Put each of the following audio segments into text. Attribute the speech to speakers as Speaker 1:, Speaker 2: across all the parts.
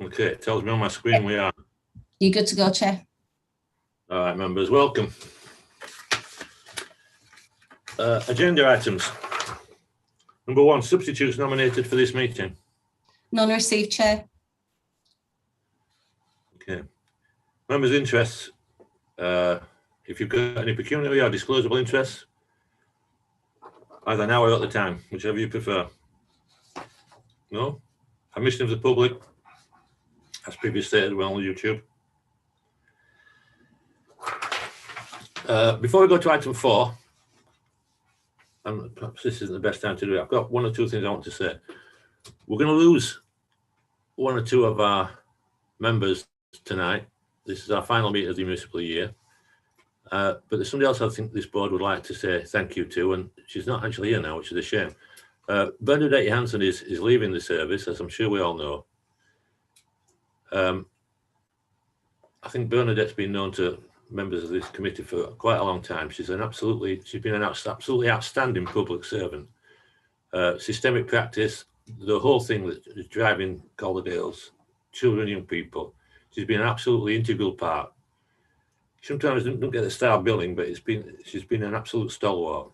Speaker 1: Okay, it tells me on my screen we are.
Speaker 2: You good to go, Chair?
Speaker 1: All right, members, welcome. Agenda items. Number 1, substitutes nominated for this meeting.
Speaker 2: None received, Chair.
Speaker 1: Okay. Members' interests. If you've got any pecuniary or disclosable interests, either now or at the time, whichever you prefer. No? Admission of the public, as previously stated, well on YouTube. Before we go to item 4, and perhaps this isn't the best time to do it, I've got 1 or 2 things I want to say. We're going to lose 1 or 2 of our members tonight. This is our final meeting of the municipal year. But there's somebody else I think this board would like to say thank you to, and she's not actually here now, which is a shame. Bernadette Johansson is leaving the service, as I'm sure we all know. I think Bernadette's been known to members of this committee for quite a long time. She's been an absolutely outstanding public servant. Systemic practice, the whole thing that is driving Calderdale's children and young people. She's been an absolutely integral part. Sometimes don't get the star billing, but she's been an absolute stalwart.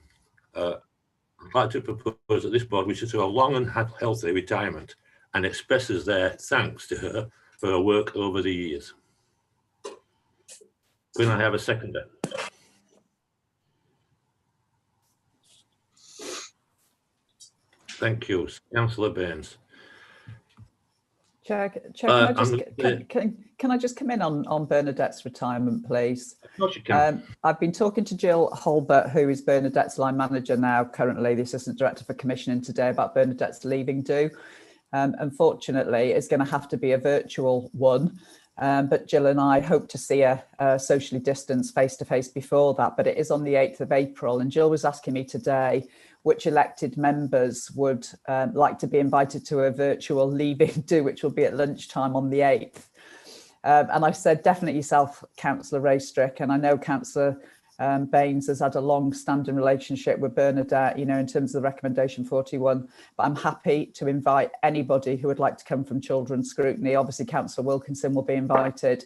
Speaker 1: I'd like to propose that this board wishes her a long and healthy retirement and expresses their thanks to her for her work over the years. Can I have a seconder? Thank you, Councillor Baines.
Speaker 3: Chair, can I just come in on Bernadette's retirement, please?
Speaker 1: Of course you can.
Speaker 3: I've been talking to Jill Holbert, who is Bernadette's line manager now, currently the Assistant Director for Commissioning, today about Bernadette's leaving do. Unfortunately, it's going to have to be a virtual one. But Jill and I hope to see her socially distanced face-to-face before that, but it is on the 8th of April. And Jill was asking me today which elected members would like to be invited to a virtual leaving do, which will be at lunchtime on the 8th. And I said, definitely yourself, Councillor Raystrick, and I know Councillor Baines has had a long-standing relationship with Bernadette, you know, in terms of the recommendation 41, but I'm happy to invite anybody who would like to come from Children's Scrutiny. Obviously, Councillor Wilkinson will be invited,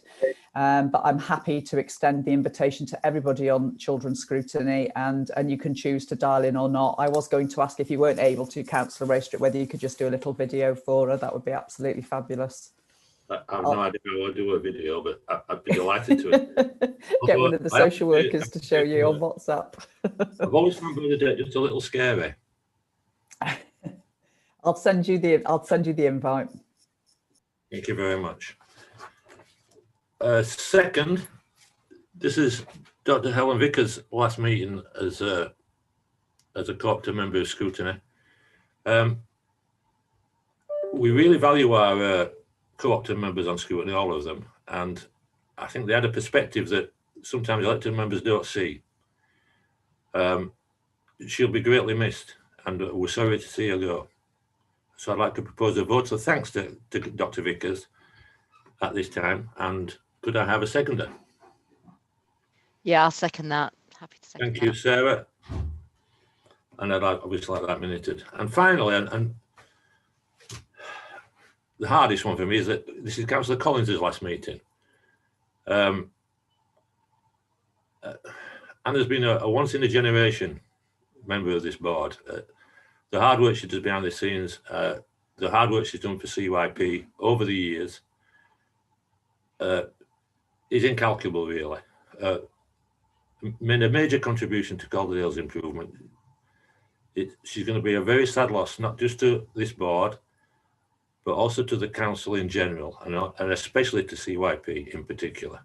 Speaker 3: but I'm happy to extend the invitation to everybody on Children's Scrutiny, and you can choose to dial in or not. I was going to ask if you weren't able to, Councillor Raystrick, whether you could just do a little video for her. That would be absolutely fabulous.
Speaker 1: I have no idea how I do a video, but I'd be delighted to.
Speaker 3: Get one of the social workers to show you on WhatsApp.
Speaker 1: I've always found Bernadette just a little scary.
Speaker 3: I'll send you the invite.
Speaker 1: Thank you very much. Second, this is Dr. Helen Vickers' last meeting as a co-opted member of Scrutiny. We really value our co-opted members on Scrutiny, all of them, and I think they had a perspective that sometimes elected members don't see. She'll be greatly missed, and we're sorry to see her go. So I'd like to propose a vote of thanks to Dr. Vickers at this time, and could I have a seconder?
Speaker 4: Yeah, I'll second that. Happy to second.
Speaker 1: Thank you, Sarah. And I'd obviously like that minuted. And finally, and the hardest one for me is that this is Councillor Collins' last meeting. Anna's been a once-in-a-generation member of this board. The hard work she does behind the scenes, the hard work she's done for CYP over the years is incalculable, really. Made a major contribution to Calderdale's improvement. She's going to be a very sad loss, not just to this board, but also to the council in general, and especially to CYP in particular.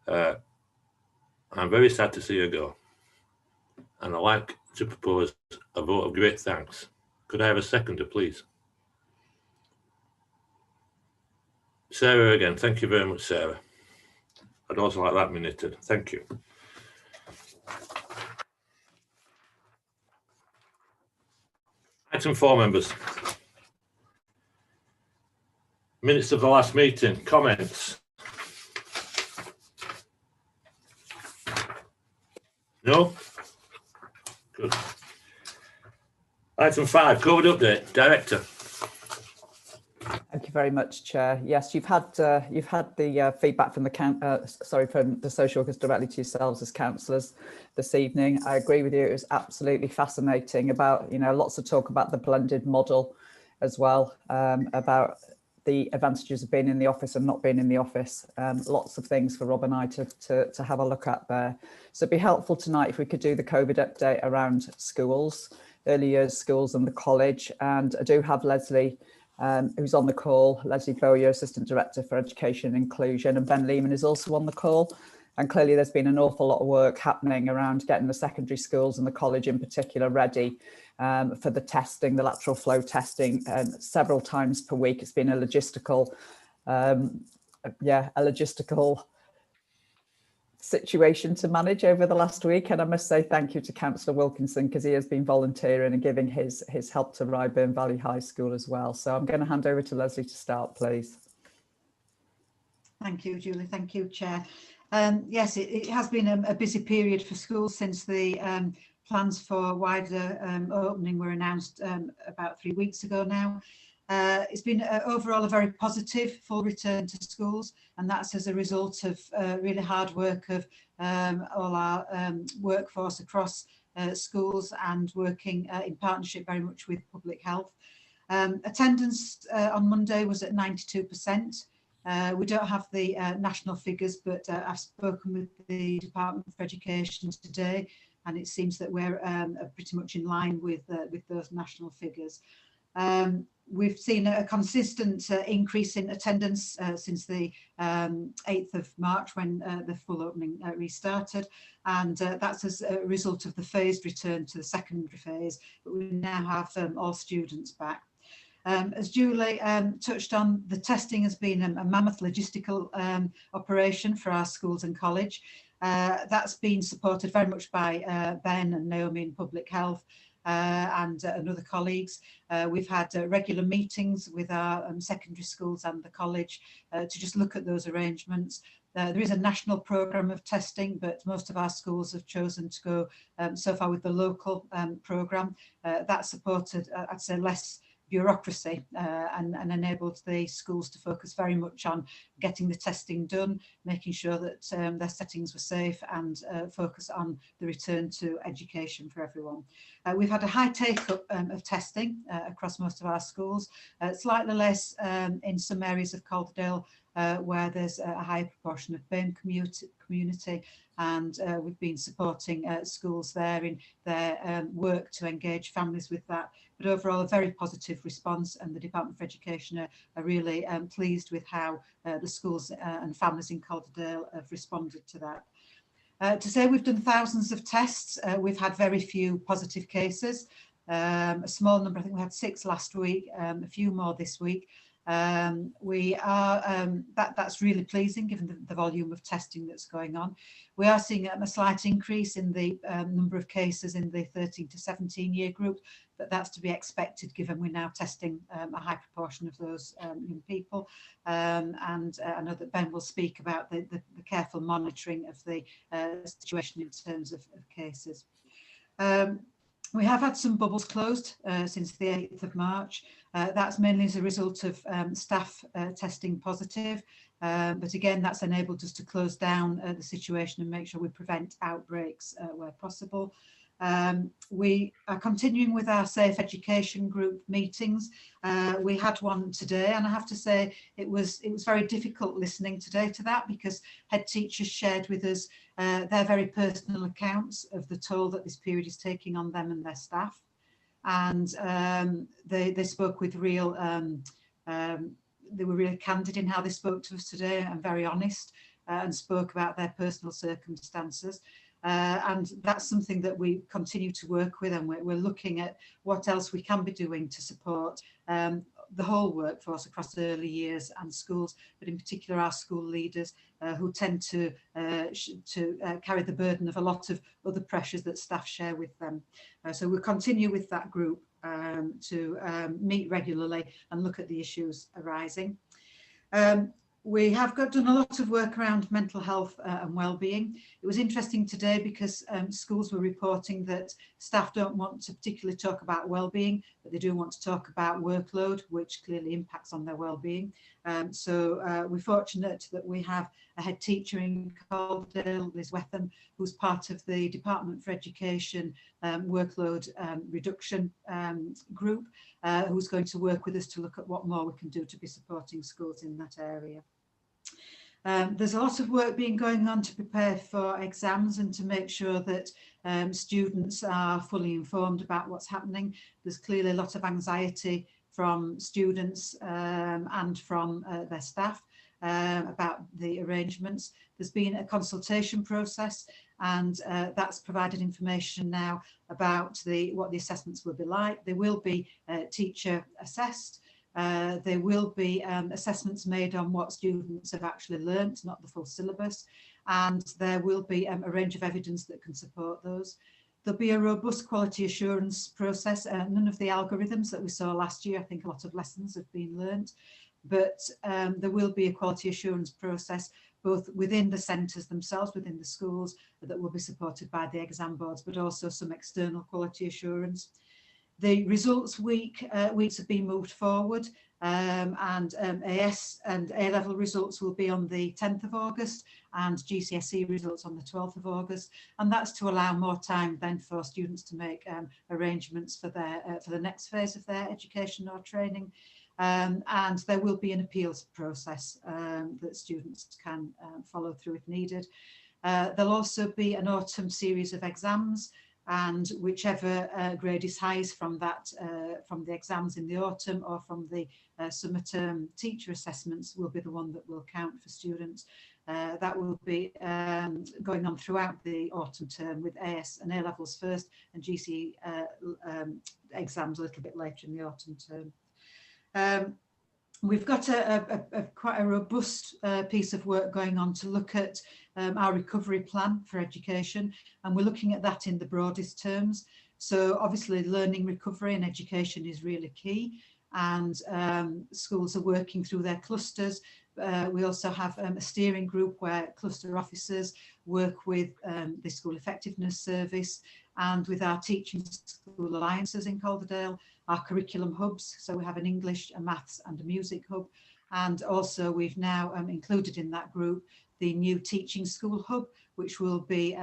Speaker 1: I'm very sad to see her go, and I'd like to propose a vote of great thanks. Could I have a seconder, please? Sarah again. Thank you very much, Sarah. I'd also like that minuted. Thank you. Item 4, members. Minutes of the last meeting. Comments? No? Good. Item 5, COVID update. Director.
Speaker 3: Thank you very much, Chair. Yes, you've had the feedback from from the social workers directly to yourselves as councillors this evening. I agree with you. It was absolutely fascinating about, lots of talk about the blended model as well, about the advantages of being in the office and not being in the office. Lots of things for Rob and I to have a look at there. So it'd be helpful tonight if we could do the COVID update around schools, early years schools and the college. And I do have Leslie, who's on the call, Leslie Bowyer, Assistant Director for Education and Inclusion, and Ben Lehman is also on the call. And clearly there's been an awful lot of work happening around getting the secondary schools and the college in particular ready for the testing, the lateral flow testing, several times per week. It's been a logistical, situation to manage over the last week. And I must say thank you to Councillor Wilkinson, because he has been volunteering and giving his help to Ryburn Valley High School as well. So I'm going to hand over to Leslie to start, please.
Speaker 5: Thank you, Julie. Thank you, Chair. Yes, it has been a busy period for schools since the plans for wider opening were announced about 3 weeks ago now. It's been overall a very positive full return to schools, and that's as a result of really hard work of all our workforce across schools and working in partnership very much with public health. Attendance on Monday was at 92%. We don't have the national figures, but I've spoken with the Department for Education today, and it seems that we're pretty much in line with those national figures. We've seen a consistent increase in attendance since the 8th of March, when the full opening restarted, and that's as a result of the phased return to the secondary phase, but we now have all students back. As Julie touched on, the testing has been a mammoth logistical operation for our schools and college. That's been supported very much by Ben and Naomi in Public Health and other colleagues. We've had regular meetings with our secondary schools and the college to just look at those arrangements. There is a national programme of testing, but most of our schools have chosen to go so far with the local programme. That supported, I'd say, less bureaucracy and enabled the schools to focus very much on getting the testing done, making sure that their settings were safe, and focus on the return to education for everyone. We've had a high take-up of testing across most of our schools, slightly less in some areas of Calderdale where there's a higher proportion of BAME community, and we've been supporting schools there in their work to engage families with that. But overall, a very positive response, and the Department for Education are really pleased with how the schools and families in Calderdale have responded to that. To say we've done thousands of tests, we've had very few positive cases, a small number. I think we had 6 last week, a few more this week. We are that's really pleasing given the volume of testing that's going on. We are seeing a slight increase in the number of cases in the 13 to 17 year group, but that's to be expected given we're now testing a high proportion of those young people. And I know that Ben will speak about the careful monitoring of the situation in terms of cases. We have had some bubbles closed since the 8th of March. That's mainly as a result of staff testing positive. But again, that's enabled us to close down the situation and make sure we prevent outbreaks where possible. We are continuing with our Safe Education Group meetings. We had one today, and I have to say it was very difficult listening today to that, because head teachers shared with us their very personal accounts of the toll that this period is taking on them and their staff. And they spoke with real, they were really candid in how they spoke to us today, and very honest, and spoke about their personal circumstances. And that's something that we continue to work with, and we're looking at what else we can be doing to support the whole workforce across early years and schools, but in particular our school leaders who tend to carry the burden of a lot of other pressures that staff share with them. So we'll continue with that group to meet regularly and look at the issues arising. We have done a lot of work around mental health and well-being. It was interesting today because schools were reporting that staff don't want to particularly talk about well-being, but they do want to talk about workload, which clearly impacts on their well-being. So we're fortunate that we have a head teacher in Calderdale, Liz Wetham, who's part of the Department for Education workload reduction group, who's going to work with us to look at what more we can do to be supporting schools in that area. There's a lot of work being going on to prepare for exams and to make sure that students are fully informed about what's happening. There's clearly a lot of anxiety from students and from their staff about the arrangements. There's been a consultation process, and that's provided information now about what the assessments will be like. They will be teacher assessed. There will be assessments made on what students have actually learnt, not the full syllabus, and there will be a range of evidence that can support those. There'll be a robust quality assurance process. None of the algorithms that we saw last year, I think a lot of lessons have been learnt, but there will be a quality assurance process both within the centres themselves, within the schools, that will be supported by the exam boards, but also some external quality assurance. The results weeks have been moved forward, and AS and A-level results will be on the 10th of August and GCSE results on the 12th of August, and that's to allow more time then for students to make arrangements for the next phase of their education or training. And there will be an appeals process that students can follow through if needed. There'll also be an autumn series of exams, and whichever grade is highest from that, from the exams in the autumn or from the summer term teacher assessments, will be the one that will count for students. That will be going on throughout the autumn term, with AS and A-levels first and GCE exams a little bit later in the autumn term. We've got quite a robust piece of work going on to look at our recovery plan for education, and we're looking at that in the broadest terms. So obviously learning recovery and education is really key, and schools are working through their clusters. We also have a steering group where cluster officers work with the School Effectiveness Service and with our teaching school alliances in Calderdale, our curriculum hubs. So we have an English, a maths and a music hub. And also we've now included in that group the new teaching school hub, which will be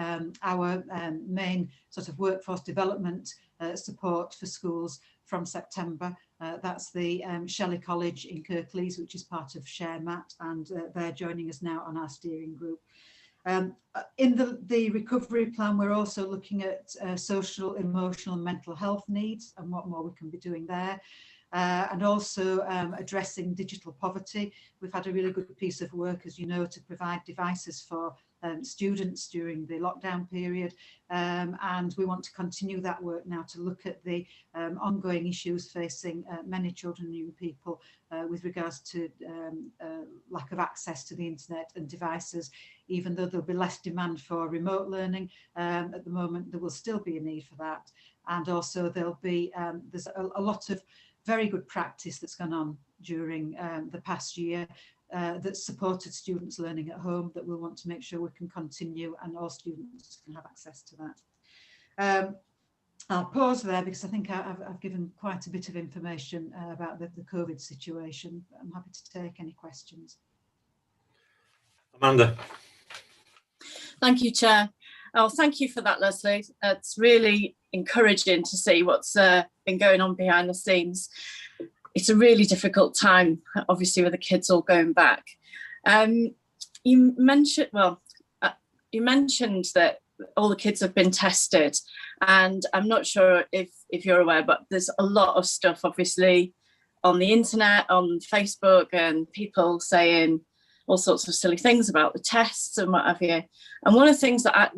Speaker 5: our main sort of workforce development support for schools from September. That's the Shelley College in Kirklees, which is part of ShareMat, and they're joining us now on our steering group. In the recovery plan, we're also looking at social, emotional and mental health needs and what more we can be doing there. And also addressing digital poverty. We've had a really good piece of work, as you know, to provide devices for students during the lockdown period, and we want to continue that work now to look at the ongoing issues facing many children and young people with regards to lack of access to the internet and devices. Even though there'll be less demand for remote learning, at the moment there will still be a need for that, and also there'll be there's a lot of very good practice that's gone on during the past year that supported students learning at home, that we'll want to make sure we can continue and all students can have access to that. I'll pause there because I think I've given quite a bit of information about the COVID situation. I'm happy to take any questions.
Speaker 1: Amanda.
Speaker 6: Thank you, Chair. Oh, thank you for that, Leslie. It's really encouraging to see what's been going on behind the scenes. It's a really difficult time, obviously, with the kids all going back. You mentioned that all the kids have been tested, and I'm not sure if you're aware, but there's a lot of stuff, obviously, on the internet, on Facebook, and people saying all sorts of silly things about the tests and what have you. And one of the things that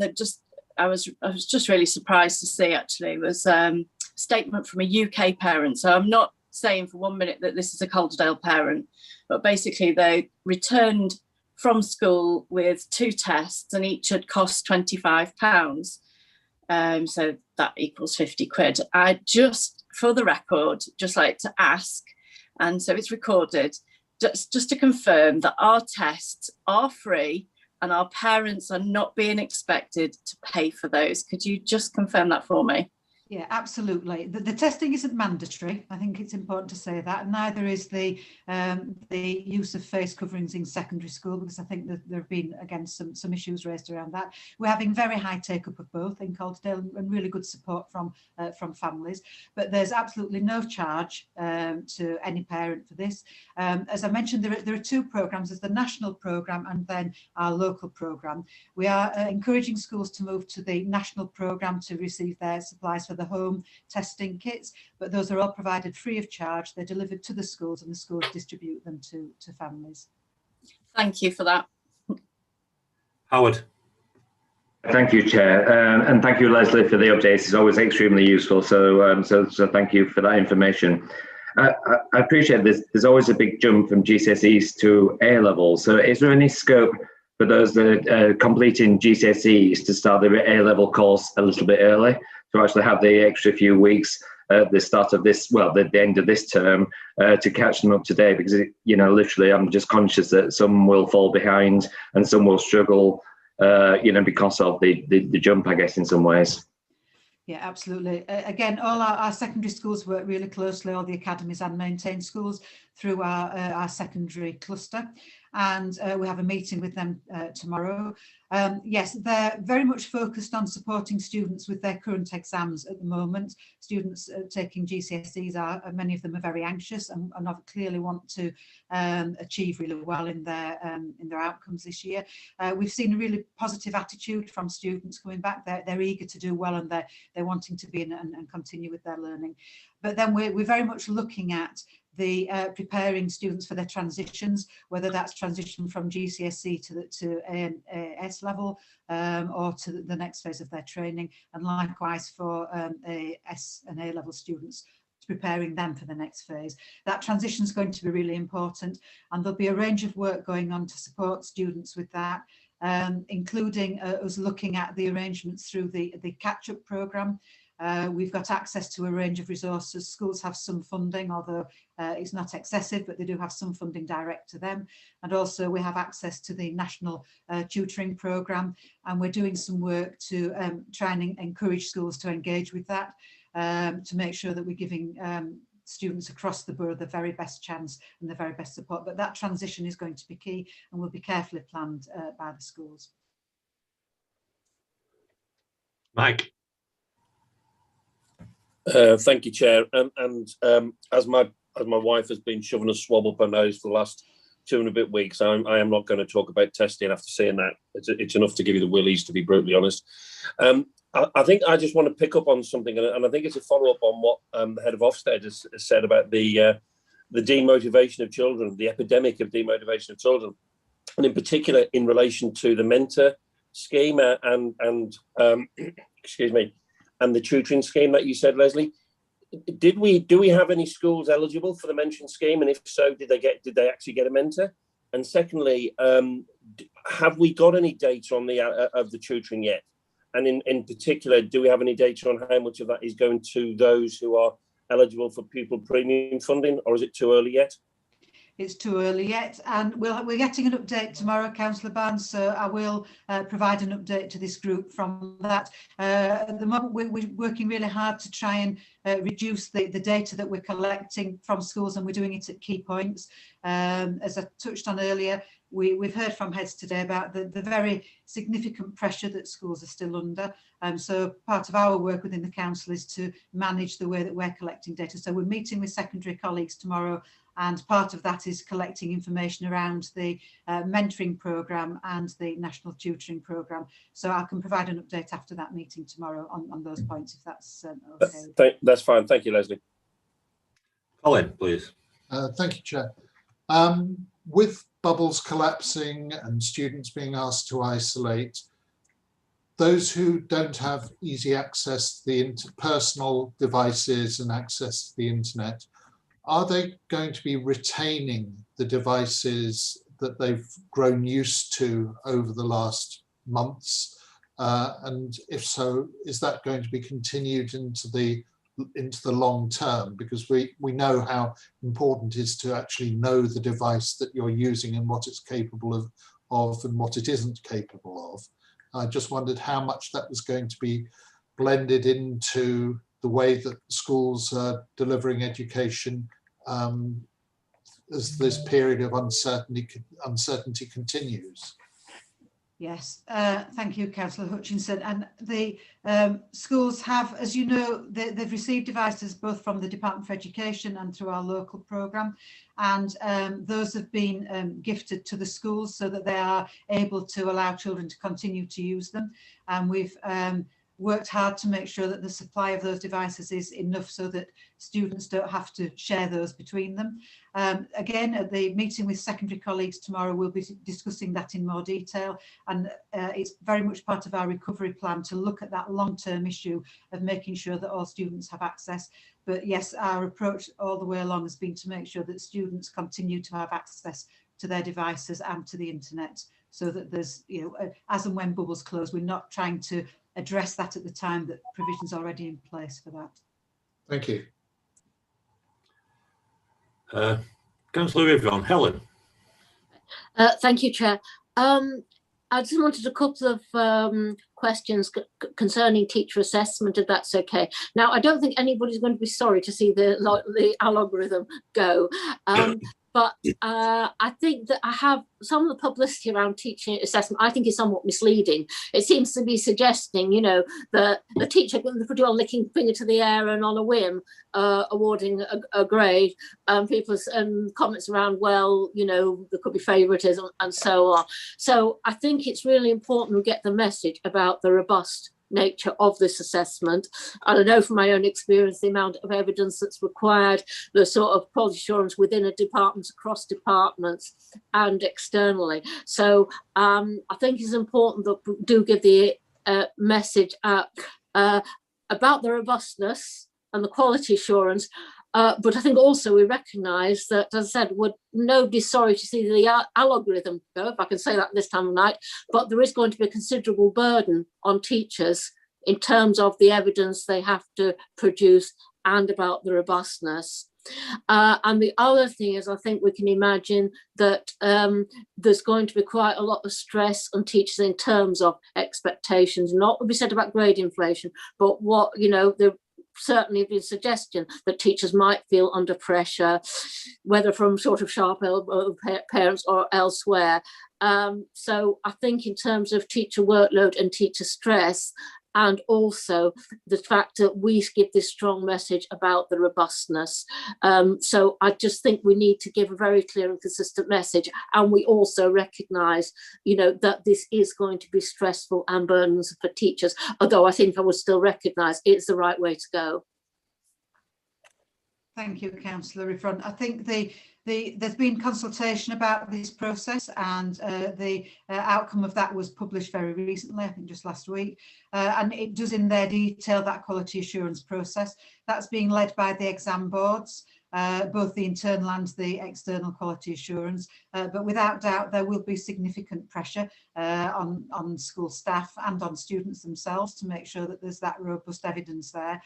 Speaker 6: I was just really surprised to see, actually, was a statement from a UK parent. So I'm not saying for 1 minute that this is a Calderdale parent, but basically they returned from school with 2 tests and each had cost £25. So that equals 50 quid. I just, for the record, just like to ask, and so it's recorded, just to confirm that our tests are free and our parents are not being expected to pay for those. Could you just confirm that for me?
Speaker 5: Yeah, absolutely. The testing isn't mandatory. I think it's important to say that. Neither is the use of face coverings in secondary school, because I think that there have been, again, some issues raised around that. We're having very high take up of both in Calderdale and really good support from families. But there's absolutely no charge to any parent for this. As I mentioned, there are two programmes. There's the national programme and then our local programme. We are encouraging schools to move to the national programme to receive their supplies for the home testing kits, but those are all provided free of charge. They're delivered to the schools and the schools distribute them to families.
Speaker 6: Thank you for that.
Speaker 1: Howard.
Speaker 7: Thank you, Chair, and thank you, Leslie, for the updates. It's always extremely useful. So thank you for that information. I appreciate this. There's always a big jump from GCSEs to A levels. So is there any scope for those that are completing GCSEs to start their A level course a little bit early, to actually have the extra few weeks at the start of this, well, the end of this term, to catch them up to date? Because, literally, I'm just conscious that some will fall behind and some will struggle, because of the jump, I guess, in some ways.
Speaker 5: Yeah, absolutely. Again, all our secondary schools work really closely, all the academies and maintained schools, through our secondary cluster. And we have a meeting with them tomorrow. Yes, they're very much focused on supporting students with their current exams at the moment. Students taking GCSEs many of them are very anxious and clearly want to achieve really well in their outcomes this year. We've seen a really positive attitude from students coming back. They're eager to do well and they're wanting to be in and continue with their learning. But then we're very much looking at the preparing students for their transitions, whether that's transition from GCSE to AS level or to the next phase of their training, and likewise for S and A level students, preparing them for the next phase. That transition is going to be really important, and there'll be a range of work going on to support students with that, including us looking at the arrangements through the catch-up programme. We've got access to a range of resources. Schools have some funding, although it's not excessive, but they do have some funding direct to them. And also we have access to the national tutoring programme, and we're doing some work to try and encourage schools to engage with that, to make sure that we're giving students across the board the very best chance and the very best support. But that transition is going to be key and will be carefully planned by the schools.
Speaker 1: Mike.
Speaker 8: Thank you, Chair. As my wife has been shoving a swab up her nose for the last 2 and a bit weeks, I am not going to talk about testing after saying that. It's enough to give you the willies, to be brutally honest. I think I just want to pick up on something, and I think it's a follow-up on what the head of Ofsted has said about the demotivation of children, the epidemic of demotivation of children, and in particular in relation to the mentor scheme and excuse me, and the tutoring scheme that you said, Leslie. Do we have any schools eligible for the mentioned scheme, and if so, did they actually get a mentor? And secondly, have we got any data on the tutoring yet? And in particular, do we have any data on how much of that is going to those who are eligible for pupil premium funding, or is it too early yet?
Speaker 5: It's too early yet, and we're getting an update tomorrow, Councillor Barnes, so I will provide an update to this group from that. At the moment, we're working really hard to try and reduce the data that we're collecting from schools, and we're doing it at key points. As I touched on earlier, we've heard from heads today about the very significant pressure that schools are still under. So part of our work within the council is to manage the way that we're collecting data. So we're meeting with secondary colleagues tomorrow, and part of that is collecting information around the mentoring programme and the national tutoring programme. So I can provide an update after that meeting tomorrow on those points, if that's okay.
Speaker 8: That's fine. Thank you, Leslie.
Speaker 1: Colin, please.
Speaker 9: Thank you, Chair. With bubbles collapsing and students being asked to isolate, those who don't have easy access to the personal devices and access to the internet, are they going to be retaining the devices that they've grown used to over the last months? And if so, is that going to be continued into the into the long term, because we know how important it is to actually know the device that you're using and what it's capable of and what it isn't capable of. I just wondered how much that was going to be blended into the way that schools are delivering education as this period of uncertainty continues.
Speaker 5: Yes, thank you, Councillor Hutchinson. And the schools have, as you know, they've received devices both from the Department for Education and through our local programme. And those have been gifted to the schools so that they are able to allow children to continue to use them. And we've worked hard to make sure that the supply of those devices is enough so that students don't have to share those between them. Again, at the meeting with secondary colleagues tomorrow, we'll be discussing that in more detail, and it's very much part of our recovery plan to look at that long-term issue of making sure that all students have access. But yes, our approach all the way along has been to make sure that students continue to have access to their devices and to the internet, so that there's, you know, as and when bubbles close, we're not trying to address that at the time that provision's already in place for that.
Speaker 9: Thank you.
Speaker 1: Councillor Yvonne, Helen.
Speaker 10: Thank you, Chair. I just wanted a couple of questions concerning teacher assessment, if that's okay. Now, I don't think anybody's going to be sorry to see the algorithm go. But I think that I have some of the publicity around teaching assessment, I think is somewhat misleading. It seems to be suggesting, you know, that the teacher can put you on licking finger to the air and on a whim awarding a grade. People's comments around, well, you know, there could be favouritism and so on. So I think it's really important we get the message about the robust nature of this assessment. And I know from my own experience the amount of evidence that's required, the sort of quality assurance within a department, across departments and externally. So I think it's important that we do give the message about the robustness and the quality assurance. But I think also we recognise that, as I said, nobody's sorry to see the algorithm go, if I can say that this time of night, but there is going to be a considerable burden on teachers in terms of the evidence they have to produce and about the robustness. And the other thing is, I think we can imagine that there's going to be quite a lot of stress on teachers in terms of expectations, not what we said about grade inflation, but what, you know, the certainly been suggestion that teachers might feel under pressure, whether from sort of sharp elbow parents or elsewhere. So I think in terms of teacher workload and teacher stress, and also the fact that we give this strong message about the robustness. So I just think we need to give a very clear and consistent message. And we also recognise, you know, that this is going to be stressful and burdensome for teachers, although I think I would still recognise it's the right way to go.
Speaker 5: Thank you, Councillor Yvonne. I think there's been consultation about this process, and the outcome of that was published very recently, I think just last week, and it does in there detail that quality assurance process. That's being led by the exam boards, both the internal and the external quality assurance, but without doubt there will be significant pressure on school staff and on students themselves to make sure that there's that robust evidence there.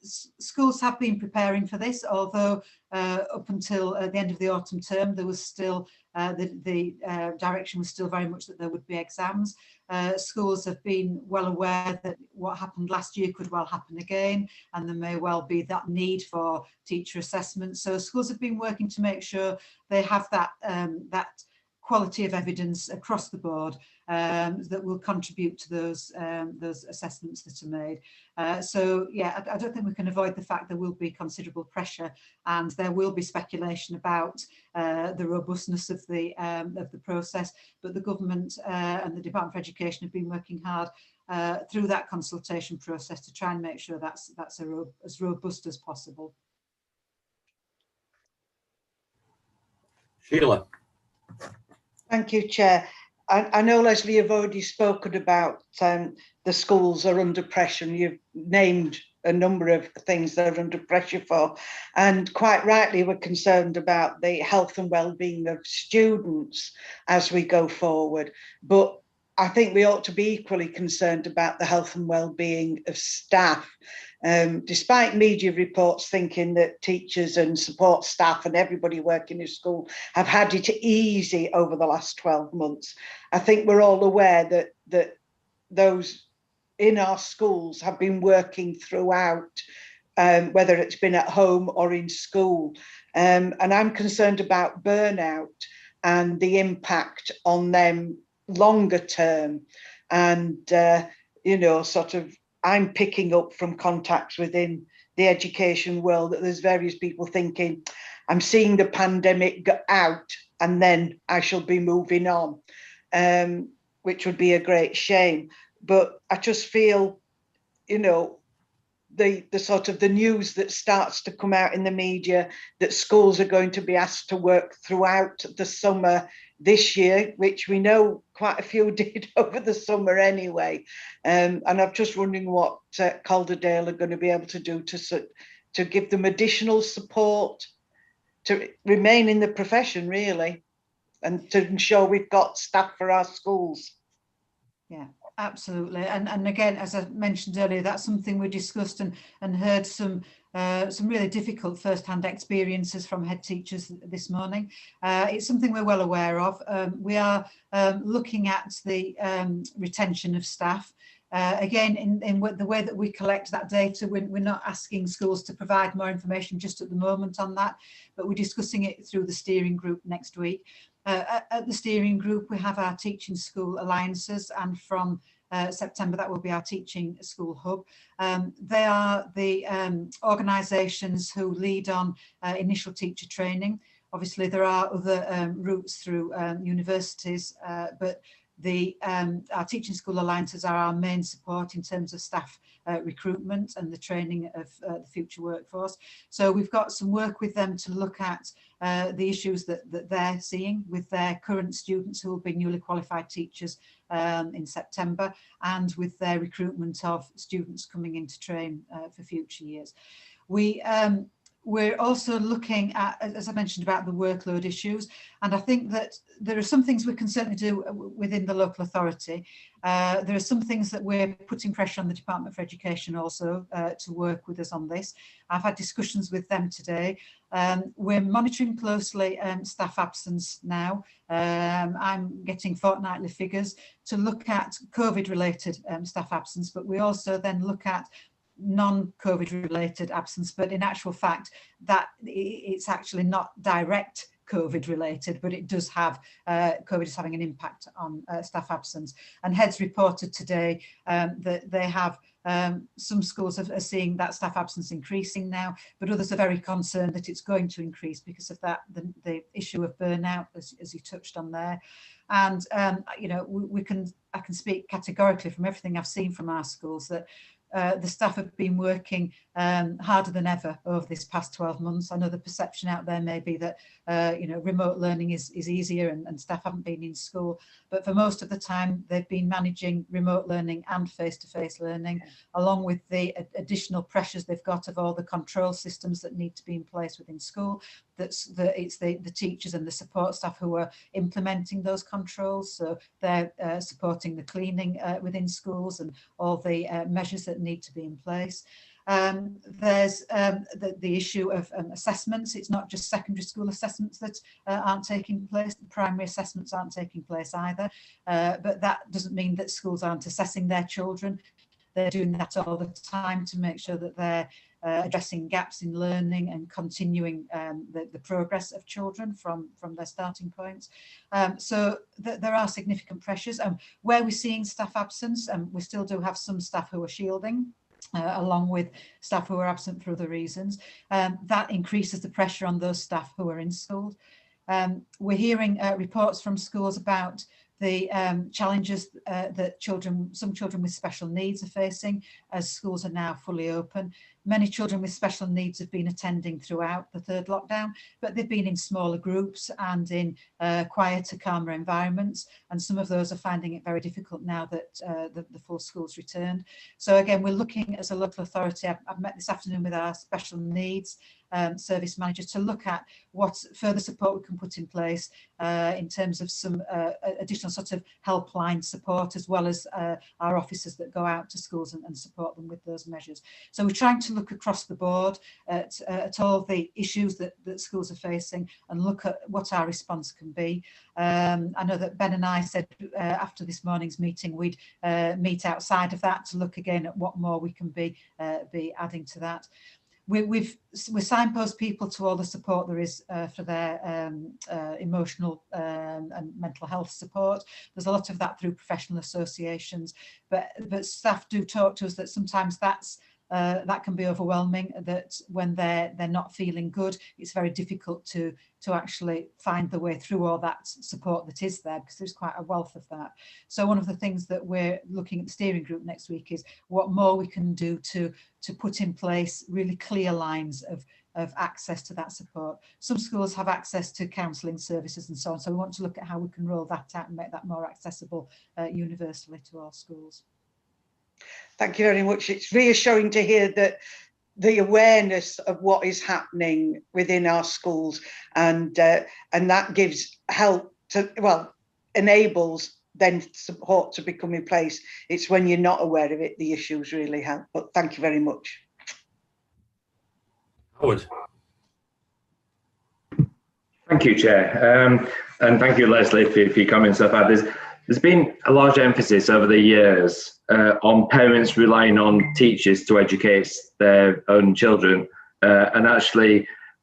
Speaker 5: Schools have been preparing for this, although up until the end of the autumn term there was still the direction was still very much that there would be exams. Schools have been well aware that what happened last year could well happen again, and there may well be that need for teacher assessment. So schools have been working to make sure they have that quality of evidence across the board that will contribute to those assessments that are made. So yeah, I don't think we can avoid the fact there will be considerable pressure, and there will be speculation about the robustness of the process. But the government and the Department for Education have been working hard through that consultation process to try and make sure that's as robust as possible.
Speaker 1: Sheila.
Speaker 11: Thank you, Chair. I know, Leslie, you've already spoken about the schools are under pressure, and you've named a number of things they're under pressure for. And quite rightly, we're concerned about the health and well-being of students as we go forward. But I think we ought to be equally concerned about the health and well-being of staff. despite media reports thinking that teachers and support staff and everybody working in school have had it easy over the last 12 months, I think we're all aware that those in our schools have been working throughout, whether it's been at home or in school. And I'm concerned about burnout and the impact on them longer term. And, sort of, I'm picking up from contacts within the education world that there's various people thinking, I'm seeing the pandemic go out and then I shall be moving on, which would be a great shame. But I just feel, the sort of the news that starts to come out in the media that schools are going to be asked to work throughout the summer this year, which we know quite a few did over the summer anyway. And I'm just wondering what Calderdale are going to be able to do to give them additional support to remain in the profession, really, and to ensure we've got staff for our schools.
Speaker 5: Yeah, absolutely. And again, as I mentioned earlier, that's something we discussed and heard some really difficult first-hand experiences from head teachers this morning. It's something we're well aware of. We are looking at the retention of staff. Again, in the way that we collect that data, we're not asking schools to provide more information just at the moment on that, but we're discussing it through the steering group next week. At the steering group, we have our teaching school alliances, and from September that will be our teaching school hub. They are the organisations who lead on initial teacher training. Obviously there are other routes through universities, but our teaching school alliances are our main support in terms of staff recruitment and the training of the future workforce. So we've got some work with them to look at the issues that they're seeing with their current students who will be newly qualified teachers in September, and with their recruitment of students coming in to train for future years. We're also looking at, as I mentioned, about the workload issues, and I think that there are some things we can certainly do within the local authority. There are some things that we're putting pressure on the Department for Education also to work with us on this. I've had discussions with them today. We're monitoring closely staff absence now. I'm getting fortnightly figures to look at COVID-related staff absence, but we also then look at non-COVID related absence, but in actual fact that it's actually not direct COVID related, but it does have, COVID is having an impact on staff absence. And heads reported today that they have, some schools are seeing that staff absence increasing now, but others are very concerned that it's going to increase because of that, the issue of burnout, as you touched on there. And, I can speak categorically from everything I've seen from our schools that the staff have been working harder than ever over this past 12 months. I know the perception out there may be that remote learning is easier and staff haven't been in school, but for most of the time they've been managing remote learning and face-to-face learning, along with the additional pressures they've got of all the control systems that need to be in place within school. It's the teachers and the support staff who are implementing those controls, so they're supporting the cleaning within schools and all the measures that need to be in place. There's the issue of assessments. It's not just secondary school assessments that aren't taking place. The primary assessments aren't taking place either, but that doesn't mean that schools aren't assessing their children. They're doing that all the time to make sure that they're addressing gaps in learning and continuing the progress of children from their starting points. So there are significant pressures. Where we're seeing staff absence, we still do have some staff who are shielding, along with staff who are absent for other reasons. That increases the pressure on those staff who are in school. We're hearing reports from schools about the challenges that some children with special needs are facing as schools are now fully open. Many children with special needs have been attending throughout the third lockdown, but they've been in smaller groups and in quieter, calmer environments. And some of those are finding it very difficult now that the full schools returned. So again, we're looking as a local authority. I've met this afternoon with our special needs service managers to look at what further support we can put in place in terms of some additional sort of helpline support, as well as our officers that go out to schools and support them with those measures. So we're trying to look across the board at all the issues that schools are facing and look at what our response can be. I know that Ben and I said after this morning's meeting we'd meet outside of that to look again at what more we can be adding to that. We signpost people to all the support there is for their emotional and mental health support. There's a lot of that through professional associations, but staff do talk to us that sometimes that can be overwhelming, that when they're not feeling good, it's very difficult to actually find the way through all that support that is there, because there's quite a wealth of that. So one of the things that we're looking at the steering group next week is what more we can do to put in place really clear lines of access to that support. Some schools have access to counselling services and so on, so we want to look at how we can roll that out and make that more accessible universally to all schools.
Speaker 11: Thank you very much. It's reassuring to hear that the awareness of what is happening within our schools, and that gives help to, well, enables then support to become in place. It's when you're not aware of it, the issues really help. But thank you very much.
Speaker 1: Howard.
Speaker 7: Thank you, Chair. And thank you, Leslie, for your comments so far. There's been a large emphasis over the years on parents relying on teachers to educate their own children, and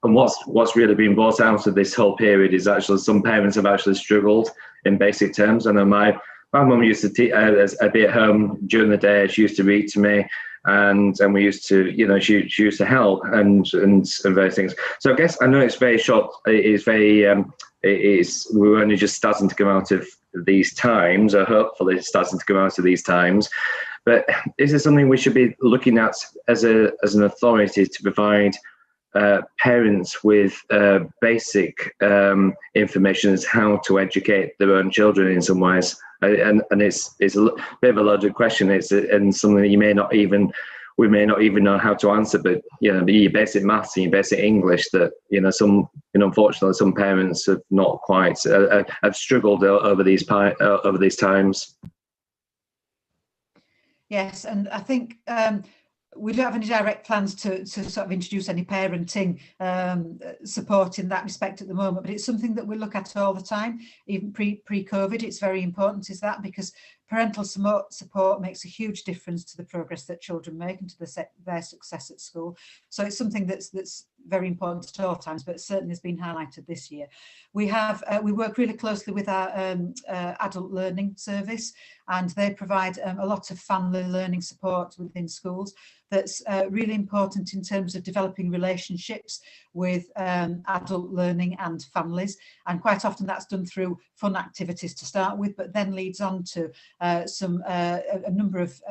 Speaker 7: what's really been brought out of this whole period is actually some parents have actually struggled in basic terms. I know my mum used to be at home during the day. She used to read to me, and we used to, you know, she used to help and various things. So I guess I know it's very short. We're only just starting to come out of these times, or hopefully starting to come out of these times. But is there something we should be looking at as an authority to provide parents with basic information as how to educate their own children in some ways? And it's a bit of a loaded question. And something that we may not even know how to answer, but you know, your basic maths and your basic English that, you know, unfortunately some parents have not quite have struggled over these times.
Speaker 5: Yes, and I think we don't have any direct plans to sort of introduce any parenting support in that respect at the moment, but it's something that we look at all the time, even pre-COVID. It's very important, is that, because parental support makes a huge difference to the progress that children make and to their success at school. So it's something that's very important at all times, but certainly has been highlighted this year. We work really closely with our adult learning service, and they provide a lot of family learning support within schools. That's really important in terms of developing relationships with adult learning and families, and quite often that's done through fun activities to start with, but then leads on to a number of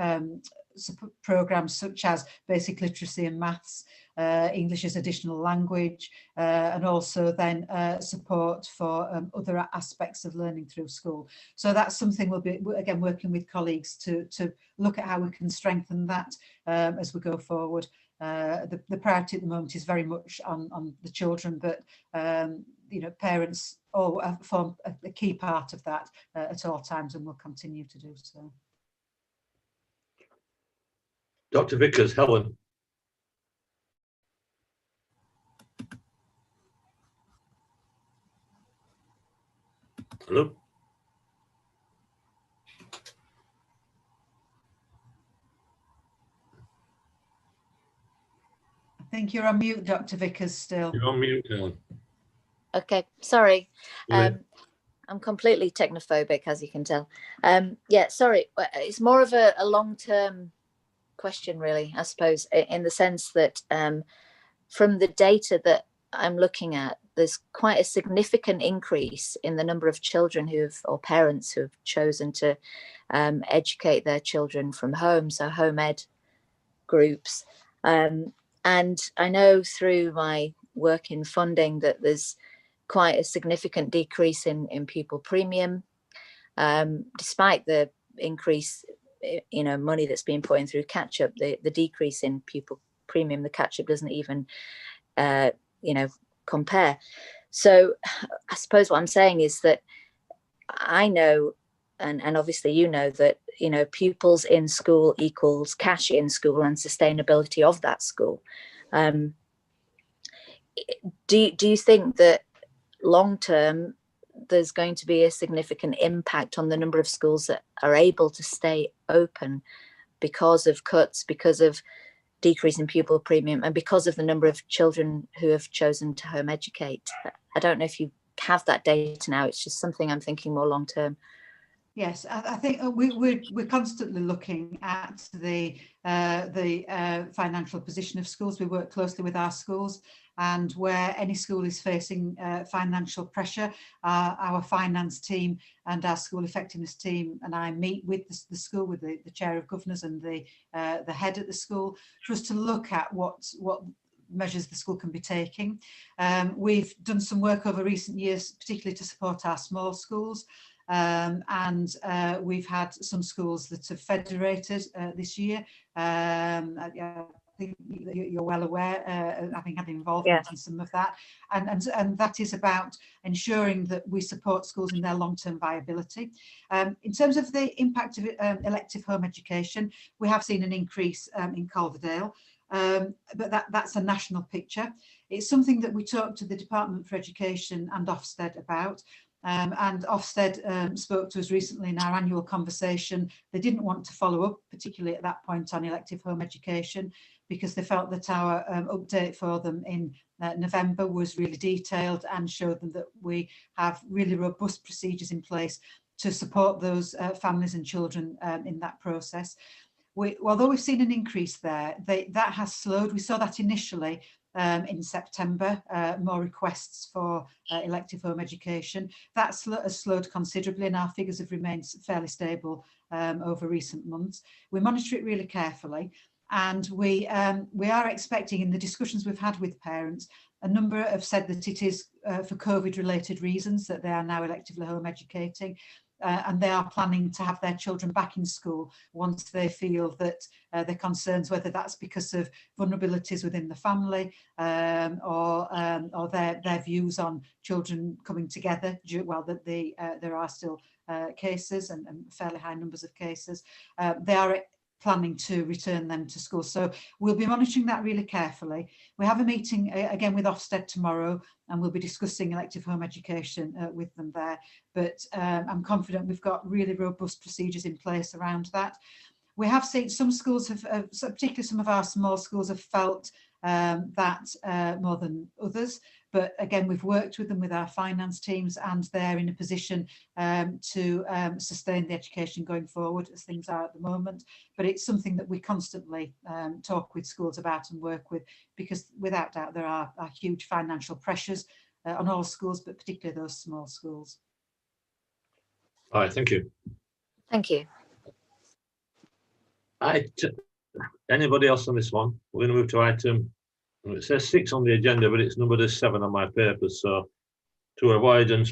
Speaker 5: programs such as basic literacy and maths, English as additional language, and also then support for other aspects of learning through school. So that's something we'll be, again, working with colleagues to look at how we can strengthen that as we go forward. The priority at the moment is very much on the children, but you know, parents all form a key part of that at all times, and will continue to do so.
Speaker 1: Dr. Vickers, Helen. Hello.
Speaker 5: I think you're on mute, Dr. Vickers, still.
Speaker 1: You're on mute, Helen.
Speaker 4: Okay, sorry.
Speaker 1: Yeah.
Speaker 4: I'm completely technophobic, as you can tell. Yeah, sorry. It's more of a long-term question, really, I suppose, in the sense that from the data that I'm looking at, there's quite a significant increase in the number of children or parents who have chosen to educate their children from home, so home ed groups. And I know through my work in funding that there's quite a significant decrease in pupil premium, despite the increase, you know, money that's being put in through catch-up. The decrease in pupil premium, the catch-up doesn't even compare. So I suppose what I'm saying is that I know, and obviously you know, that pupils in school equals cash in school and sustainability of that school. Do you think that long term there's going to be a significant impact on the number of schools that are able to stay open because of cuts, because of decrease in pupil premium, and because of the number of children who have chosen to home educate? I don't know if you have that data now. It's just something I'm thinking more long term.
Speaker 5: Yes, I think we're constantly looking at the financial position of schools. We work closely with our schools, and where any school is facing financial pressure, our finance team and our school effectiveness team and I meet with the school, with the chair of governors and the head at the school, for us to look at what measures the school can be taking. We've done some work over recent years, particularly to support our small schools. And we've had some schools that have federated this year. I think you're well aware, having had involvement in some of that, and that is about ensuring that we support schools in their long-term viability. In terms of the impact of elective home education, we have seen an increase in Calderdale, but that's a national picture. It's something that we talked to the Department for Education and Ofsted about. And Ofsted spoke to us recently in our annual conversation. They didn't want to follow up, particularly at that point, on elective home education, because they felt that our update for them in November was really detailed and showed them that we have really robust procedures in place to support those families and children in that process. Although we've seen an increase there, that has slowed. We saw that initially in September, more requests for elective home education. That has slowed considerably, and our figures have remained fairly stable over recent months. We monitor it really carefully, and we are expecting, in the discussions we've had with parents, a number have said that it is for COVID-related reasons that they are now electively home educating. And they are planning to have their children back in school once they feel that their concerns, whether that's because of vulnerabilities within the family or their views on children coming together, well, that there are still cases and fairly high numbers of cases, they are planning to return them to school. So we'll be monitoring that really carefully. We have a meeting again with Ofsted tomorrow, and we'll be discussing elective home education with them there. But I'm confident we've got really robust procedures in place around that. We have seen some schools have, particularly some of our small schools, have felt that more than others. But again, we've worked with them, with our finance teams, and they're in a position to sustain the education going forward as things are at the moment. But it's something that we constantly talk with schools about and work with, because without doubt there are huge financial pressures on all schools, but particularly those small schools.
Speaker 1: All right, thank you.
Speaker 4: Thank you.
Speaker 1: Anybody else on this one? We're going to move to item, it says 6 on the agenda, but it's numbered as 7 on my paper. So for avoidance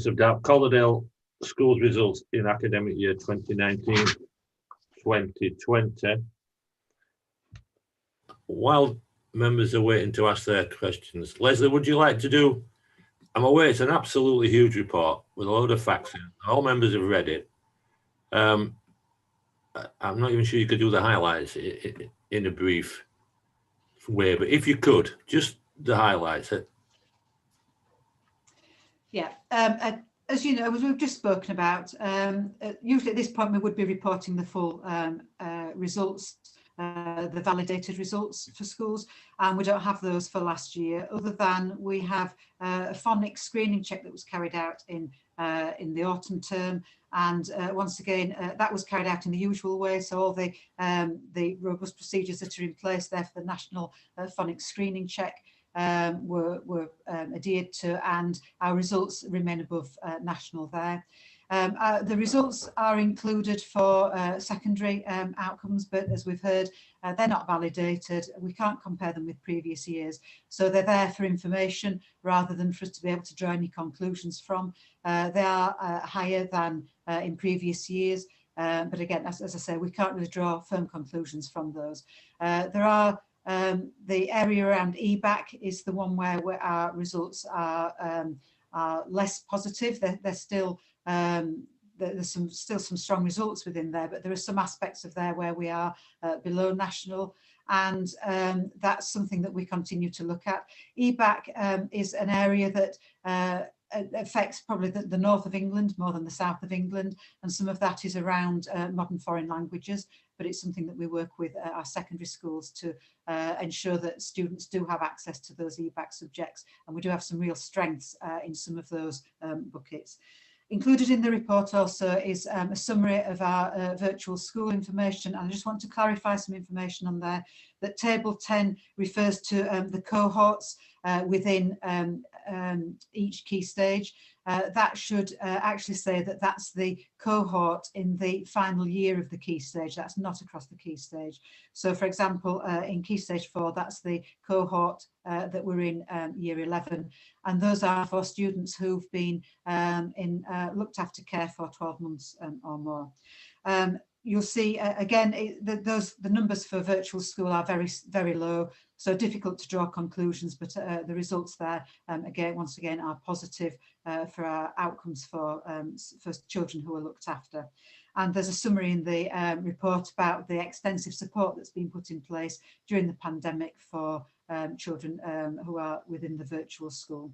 Speaker 1: of doubt, Calderdale schools results in academic year 2019-2020. While members are waiting to ask their questions, Leslie, would you like to do, I'm aware it's an absolutely huge report with a load of facts in. All members have read it. I'm not even sure you could do the highlights in a brief way, but if you could, just the highlights.
Speaker 5: Yeah, as you know, as we've just spoken about, usually at this point we would be reporting the full results, the validated results for schools, and we don't have those for last year, other than we have a phonics screening check that was carried out in the autumn term. And once again, that was carried out in the usual way. So all the robust procedures that are in place there for the national phonics screening check were adhered to, and our results remain above national there. The results are included for secondary outcomes, but as we've heard, they're not validated. We can't compare them with previous years. So they're there for information rather than for us to be able to draw any conclusions from. They are higher than in previous years. But again, as I say, we can't really draw firm conclusions from those. There are The area around EBAC is the one where our results are less positive. They're still there's still some strong results within there, but there are some aspects of there where we are below national, and that's something that we continue to look at. EBAC is an area that affects probably the north of England more than the south of England, and some of that is around modern foreign languages, but it's something that we work with our secondary schools to ensure that students do have access to those EBAC subjects, and we do have some real strengths in some of those buckets. Included in the report also is a summary of our virtual school information, and I just want to clarify some information on there, that table 10 refers to the cohorts within each key stage. That should actually say that that's the cohort in the final year of the key stage. That's not across the key stage. So for example, in key stage 4, that's the cohort that we're in year 11. And those are for students who've been in looked after care for 12 months or more. You'll see again, the numbers for virtual school are very low, so difficult to draw conclusions, but the results there once again are positive for our outcomes for children who are looked after. And there's a summary in the report about the extensive support that's been put in place during the pandemic for children who are within the virtual school.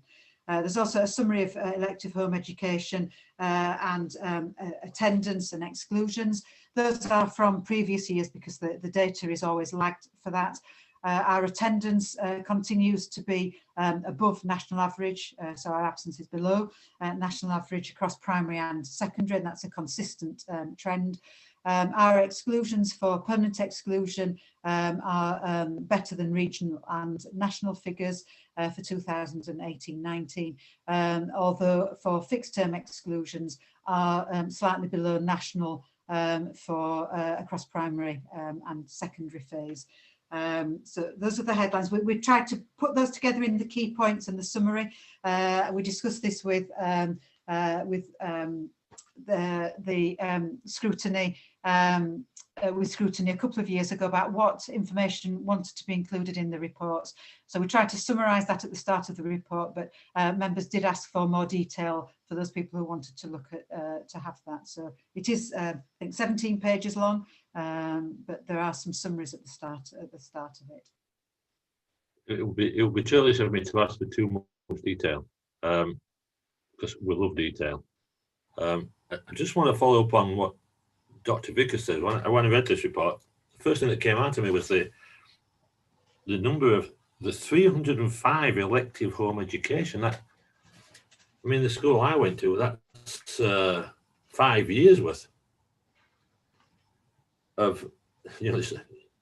Speaker 5: There's also a summary of elective home education and attendance and exclusions. Those are from previous years because the data is always lagged for that. Our attendance continues to be above national average, so our absence is below national average across primary and secondary, and that's a consistent trend. Our exclusions for permanent exclusion are better than regional and national figures for 2018-19, although for fixed term exclusions are slightly below national for across primary and secondary phase. So those are the headlines. We tried to put those together in the key points and the summary. We discussed this with Scrutiny a couple of years ago about what information wanted to be included in the reports. So we tried to summarise that at the start of the report, but members did ask for more detail for those people who wanted to look at to have that. So it is, I think, 17 pages long, but there are some summaries at the start of it.
Speaker 1: It will be churlish of me to ask for too much detail, because we love detail. I just want to follow up on what Dr. Vickers said. When I read this report, the first thing that came out to me was the number of the 305 elective home education. That, I mean, the school I went to, that's 5 years worth of, you know,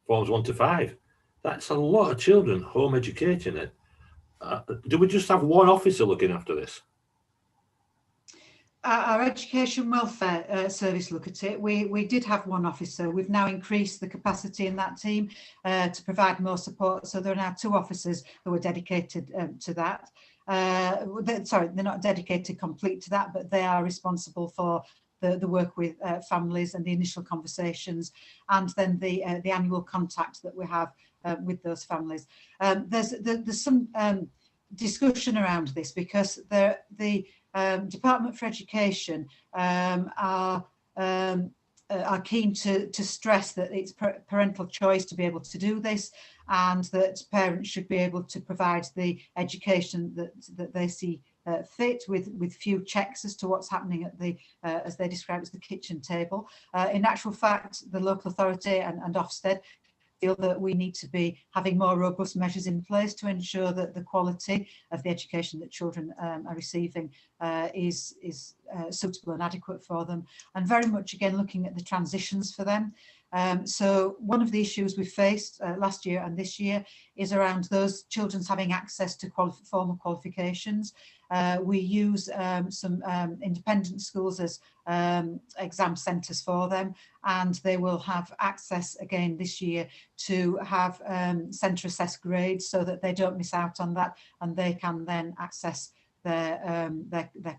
Speaker 1: forms 1 to 5. That's a lot of children home educating. Do we just have one officer looking after this?
Speaker 5: Our education welfare service look at it. We did have one officer. We've now increased the capacity in that team to provide more support. So there are now 2 officers who are dedicated to that. Sorry, they're not dedicated complete to that, but they are responsible for the work with families and the initial conversations, and then the annual contact that we have with those families. There's some discussion around this because the Department for Education are keen to stress that it's parental choice to be able to do this, and that parents should be able to provide the education that they see fit, with few checks as to what's happening at the as they describe it as the kitchen table. In actual fact, the local authority and Ofsted feel that we need to be having more robust measures in place to ensure that the quality of the education that children are receiving is suitable and adequate for them, and very much again looking at the transitions for them. So one of the issues we faced last year and this year is around those children having access to formal qualifications. We use some independent schools as exam centres for them, and they will have access again this year to have centre assessed grades so that they don't miss out on that, and they can then access their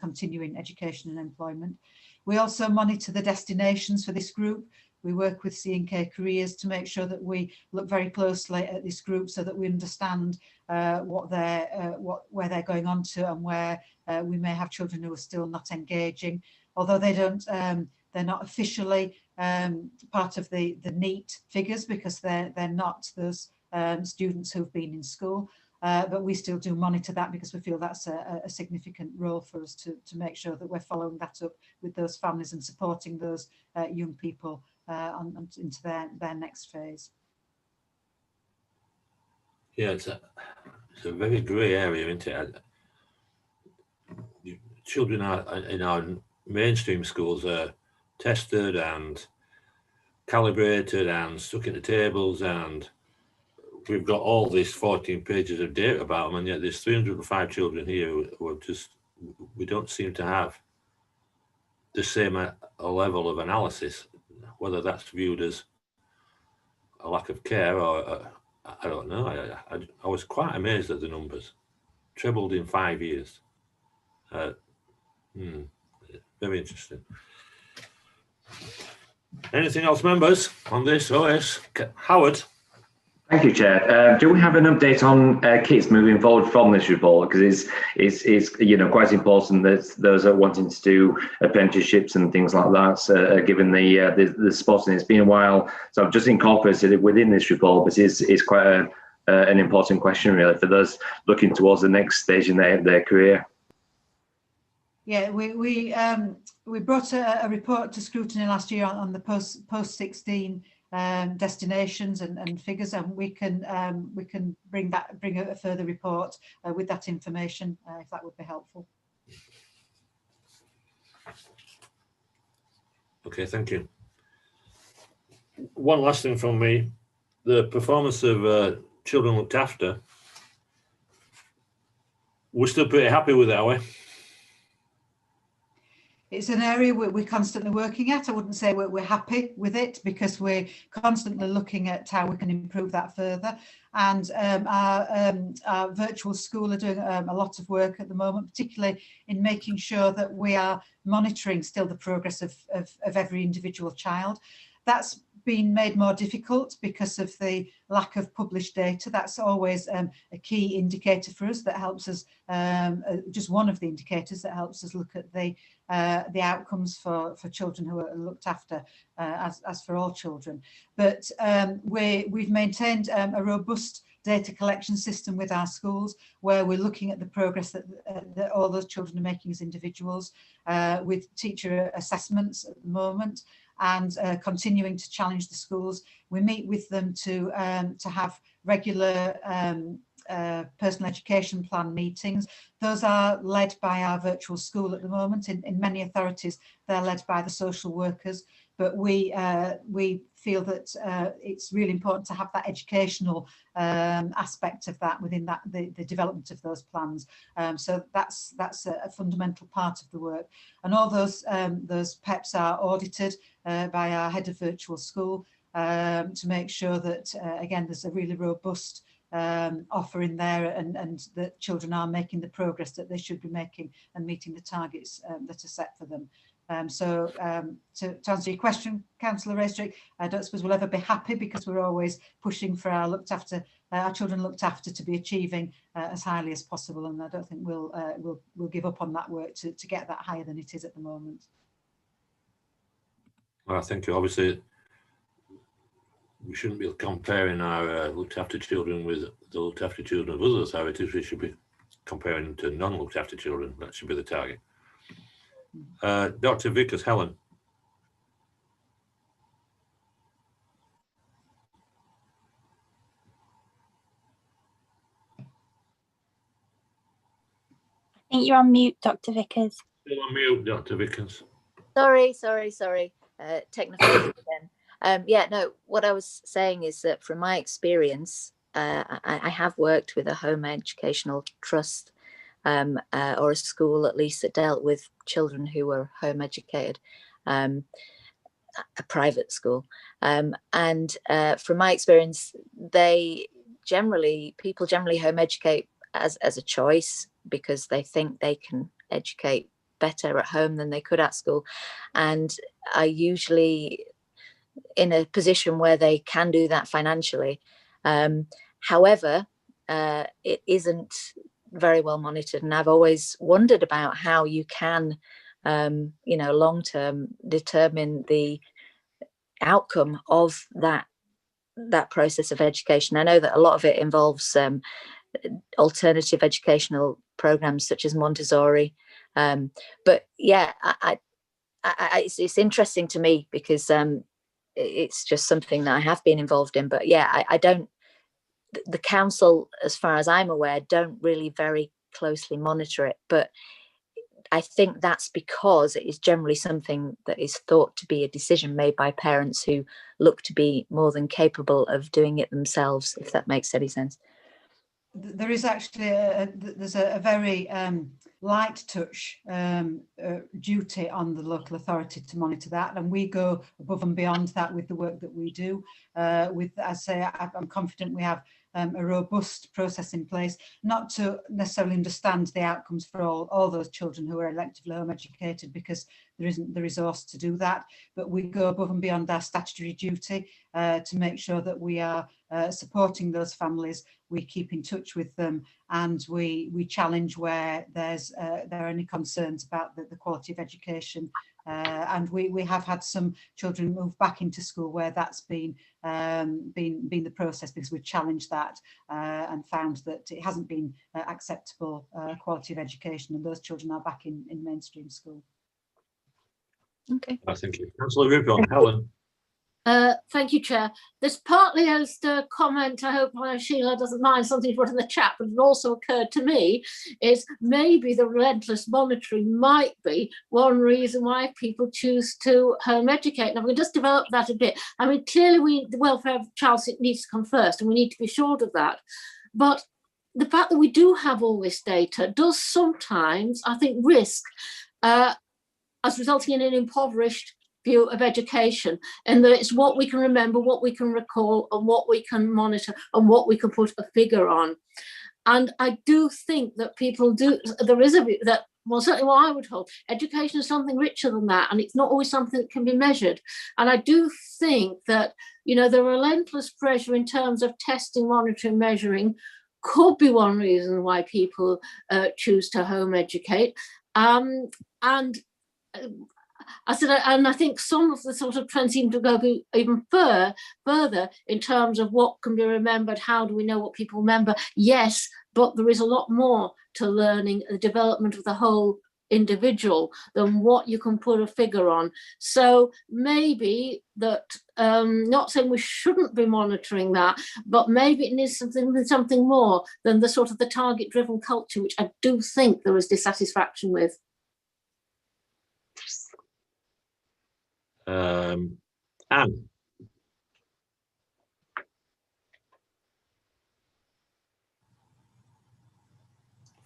Speaker 5: continuing education and employment. We also monitor the destinations for this group. We work with C&K Careers to make sure that we look very closely at this group so that we understand where they're going on to, and where we may have children who are still not engaging, although they don't. They're not officially part of the NEAT figures, because they're not those students who've been in school. But we still do monitor that, because we feel that's a significant role for us to make sure that we're following that up with those families and supporting those young people into their next phase.
Speaker 1: Yeah, it's a very grey area, isn't it? Children in our mainstream schools are tested and calibrated and stuck into tables, and we've got all these 14 pages of data about them, and yet there's 305 children here who are just, we don't seem to have the same a level of analysis, whether that's viewed as a lack of care or I don't know. I was quite amazed at the numbers, trebled in 5 years. Very interesting. Anything else, members, on this? OS? Howard?
Speaker 7: Thank you, Chair. Do we have an update on kids moving forward from this report? Because it's quite important that those that are wanting to do apprenticeships and things like that, given the spotting. It's been a while, so I've just incorporated it within this report, but it's quite an important question, really, for those looking towards the next stage in their career.
Speaker 5: Yeah, we brought a report to Scrutiny last year on the post-16 destinations and figures, and we can bring a further report with that information if that would be helpful.
Speaker 1: Okay, thank you. One last thing from me: the performance of children looked after. We're still pretty happy with it, are we?
Speaker 5: It's an area we're constantly working at. I wouldn't say we're happy with it, because we're constantly looking at how we can improve that further. And our virtual school are doing a lot of work at the moment, particularly in making sure that we are monitoring still the progress of every individual child. That's been made more difficult because of the lack of published data. That's always a key indicator for us that helps us, just one of the indicators that helps us look at the outcomes for children who are looked after, as for all children. But we've maintained a robust data collection system with our schools, where we're looking at the progress that all those children are making as individuals, with teacher assessments at the moment, and continuing to challenge the schools. We meet with them to have regular personal education plan meetings. Those are led by our virtual school at the moment. In many authorities, they're led by the social workers, but we feel that it's really important to have that educational aspect of that within the development of those plans. So that's a fundamental part of the work. And all those PEPs are audited by our head of virtual school to make sure that, again, there's a really robust offer in there, and that children are making the progress that they should be making and meeting the targets that are set for them. So to answer your question, Councillor Raystrick, I don't suppose we'll ever be happy, because we're always pushing for our children looked after to be achieving as highly as possible, and I don't think we'll give up on that work to get that higher than it is at the moment.
Speaker 1: Well, thank you. Obviously, we shouldn't be comparing our looked after children with the looked after children of other authorities. We should be comparing to non-looked after children. That should be the target. Dr. Vickers, Helen.
Speaker 12: I think you're on mute, Dr. Vickers.
Speaker 1: Still on mute, Dr. Vickers.
Speaker 4: Sorry. Technical again. Yeah, no, what I was saying is that from my experience, I have worked with a home educational trust or a school, at least, that dealt with children who were home educated, a private school. And from my experience, people generally home educate as a choice, because they think they can educate better at home than they could at school. And I usually in a position where they can do that financially. However, it isn't very well monitored, and I've always wondered about how you can, long term determine the outcome of that process of education. I know that a lot of it involves alternative educational programs such as Montessori, but yeah, it's interesting to me because it's just something that I have been involved in. But yeah, I don't. The council, as far as I'm aware, don't really very closely monitor it. But I think that's because it is generally something that is thought to be a decision made by parents who look to be more than capable of doing it themselves, if that makes any sense.
Speaker 5: There is actually a very light touch duty on the local authority to monitor that, and we go above and beyond that with the work that we do. As I say, I'm confident we have a robust process in place, not to necessarily understand the outcomes for all those children who are electively home educated, because there isn't the resource to do that, but we go above and beyond our statutory duty to make sure that we are supporting those families, we keep in touch with them, and we challenge where there are any concerns about the quality of education. And we have had some children move back into school where that's been the process, because we've challenged that and found that it hasn't been acceptable quality of education, and those children are back in mainstream school.
Speaker 4: Okay.
Speaker 1: Thank you. Councillor Rubon, Helen.
Speaker 10: Thank you, Chair. This partly as a comment, I hope Sheila doesn't mind, something put in the chat, but it also occurred to me, is maybe the relentless monitoring might be one reason why people choose to home educate. Now, we can just develop that a bit. I mean, clearly the welfare of the child needs to come first, and we need to be sure of that. But the fact that we do have all this data does sometimes, I think, risk as resulting in an impoverished view of education, and that it's what we can remember, what we can recall, and what we can monitor, and what we can put a figure on. And I do think that people do, there is a view that, well, certainly what I would hold, education is something richer than that, and it's not always something that can be measured. And I do think that, the relentless pressure in terms of testing, monitoring, measuring could be one reason why people choose to home educate. And I think some of the sort of trends seem to go even further in terms of what can be remembered. How do we know what people remember? Yes, but there is a lot more to learning the development of the whole individual than what you can put a figure on. So maybe that, not saying we shouldn't be monitoring that, but maybe it needs something more than the sort of the target-driven culture, which I do think there is dissatisfaction with.
Speaker 1: Anne.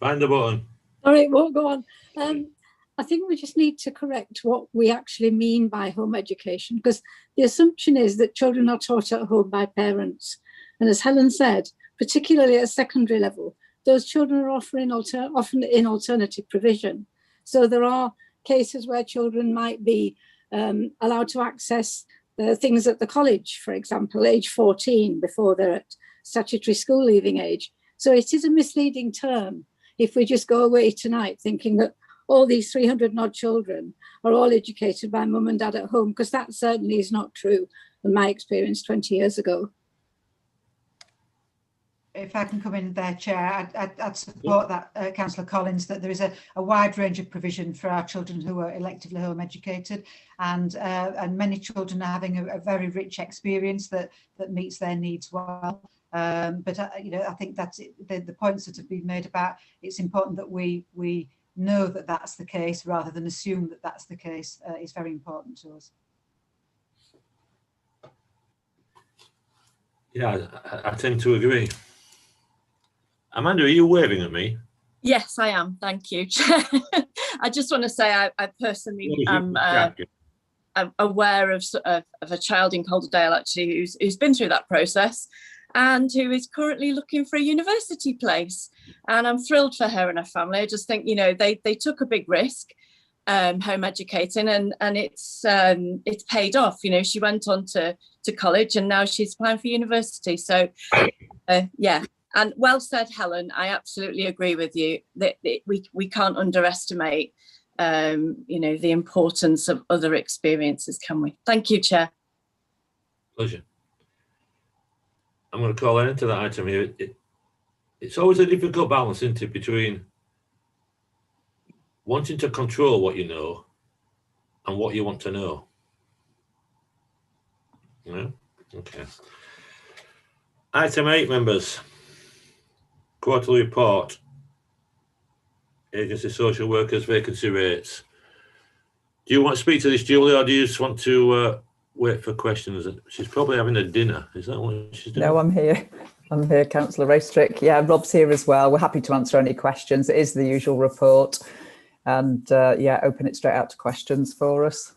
Speaker 1: Find the button.
Speaker 13: All right, won't go on. I think we just need to correct what we actually mean by home education, because the assumption is that children are taught at home by parents. And as Helen said, particularly at secondary level, those children are often in alternative provision. So there are cases where children might be allowed to access things at the college, for example, age 14, before they're at statutory school leaving age. So it is a misleading term if we just go away tonight thinking that all these 300 and odd children are all educated by mum and dad at home, because that certainly is not true in my experience 20 years ago.
Speaker 5: If I can come in there, Chair, I'd support that, Councillor Collins, that there is a wide range of provision for our children who are electively home educated, and many children are having a very rich experience that meets their needs well. But I think that's the points that have been made about it's important that we know that that's the case rather than assume that that's the case is very important to us.
Speaker 1: Yeah, I tend to agree. Amanda, are you waving at me?
Speaker 6: Yes, I am. Thank you. I just want to say I personally am aware of a child in Calderdale actually who's been through that process and who is currently looking for a university place. And I'm thrilled for her and her family. I just think, they took a big risk. home educating, and it's paid off. You know, she went on to college, and now she's applying for university. So yeah, and well said, Helen. I absolutely agree with you that we can't underestimate you know, the importance of other experiences, can we? Thank you, Chair.
Speaker 1: Pleasure. I'm going to call into that item here. It's always a difficult balance, isn't it, between wanting to control what you know and what you want to know. Yeah? Okay. Item 8, members. Quarterly report. Agency social workers vacancy rates. Do you want to speak to this, Julie, or do you just want to wait for questions? She's probably having a dinner. Is that what she's doing?
Speaker 3: No, I'm here. I'm here, Councillor Raystrick. Yeah, Rob's here as well. We're happy to answer any questions. It is the usual report. And yeah, open it straight out to questions for us.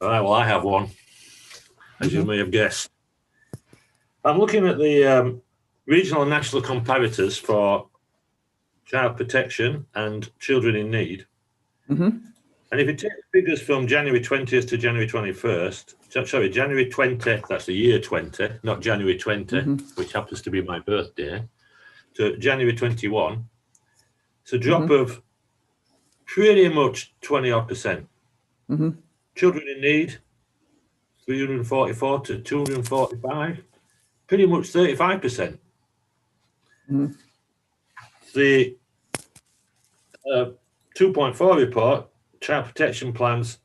Speaker 1: All right, well, I have one, as you may have guessed. I'm looking at the regional and national comparators for child protection and children in need. And if you take figures from January 20th to January 21st, sorry, January 20, that's the year 20, not January 20, which happens to be my birthday, to January 21, it's a drop of pretty much 20-odd%. Children in need, 344 to 245, pretty much 35%. The 2.4 report, child protection plans,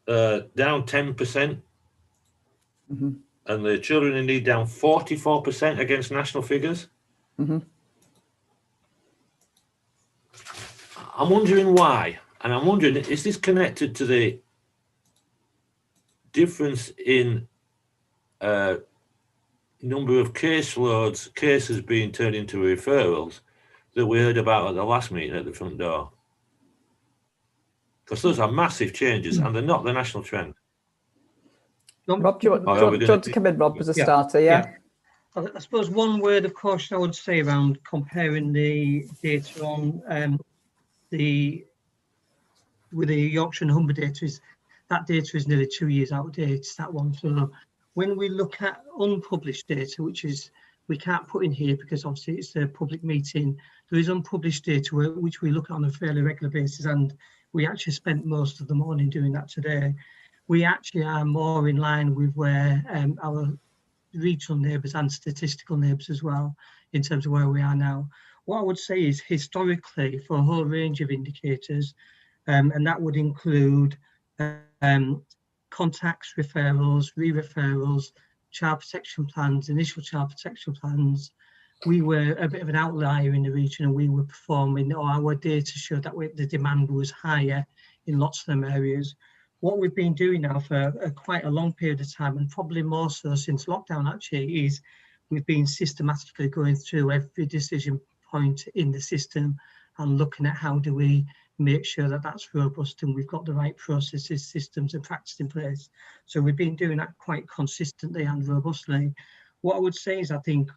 Speaker 1: down 10%, and the children in need down 44% against national figures. I'm wondering why, and I'm wondering, is this connected to the difference in number of cases being turned into referrals that we heard about at the last meeting at the front door? Because those are massive changes and they're not the national trend.
Speaker 3: Rob, do you want to come in, Rob, as a starter? Yeah.
Speaker 14: I suppose one word of caution I would say around comparing the data on with the Yorkshire and Humber data is that data is nearly 2 years out of date, that one. So when we look at unpublished data, which is we can't put in here because obviously it's a public meeting, there is unpublished data which we look at on a fairly regular basis, and we actually spent most of the morning doing that today. We actually are more in line with where our regional neighbours and statistical neighbours as well, in terms of where we are now. What I would say is historically, for a whole range of indicators, and that would include contacts, referrals, re-referrals, child protection plans, initial child protection plans, we were a bit of an outlier in the region, and we were performing, or our data showed that the demand was higher in lots of them areas. What we've been doing now for quite a long period of time, and probably more so since lockdown actually, is we've been systematically going through every decision point in the system and looking at how do we make sure that that's robust and we've got the right processes, systems and practice in place. So we've been doing that quite consistently and robustly. What I would say is I think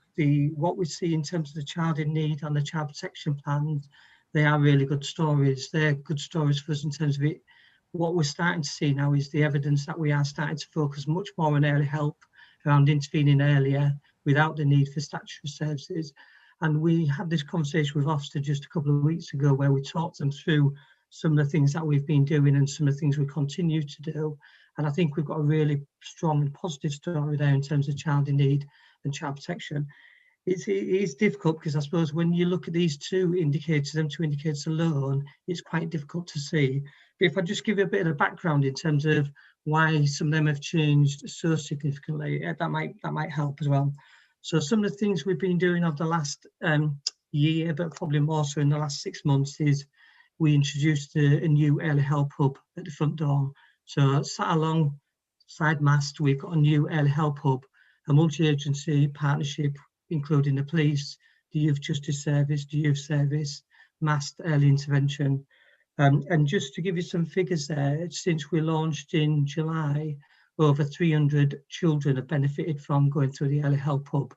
Speaker 14: what we see in terms of the child in need and the child protection plans, they are really good stories. They're good stories for us in terms of it. What we're starting to see now is the evidence that we are starting to focus much more on early help, around intervening earlier without the need for statutory services. And we had this conversation with Ofsted just a couple of weeks ago where we talked them through some of the things that we've been doing and some of the things we continue to do. And I think we've got a really strong and positive story there in terms of child in need and child protection. It is difficult because I suppose when you look at these two indicators alone, it's quite difficult to see. But if I just give you a bit of a background in terms of why some of them have changed so significantly, that might help as well. So some of the things we've been doing over the last year, but probably more so in the last 6 months, is we introduced a new early help hub at the front door. So sat alongside MAST, we've got a new early help hub, a multi-agency partnership, including the police, the Youth Justice Service, the Youth Service, MAST Early Intervention. And just to give you some figures there, since we launched in July, over 300 children have benefited from going through the early help hub.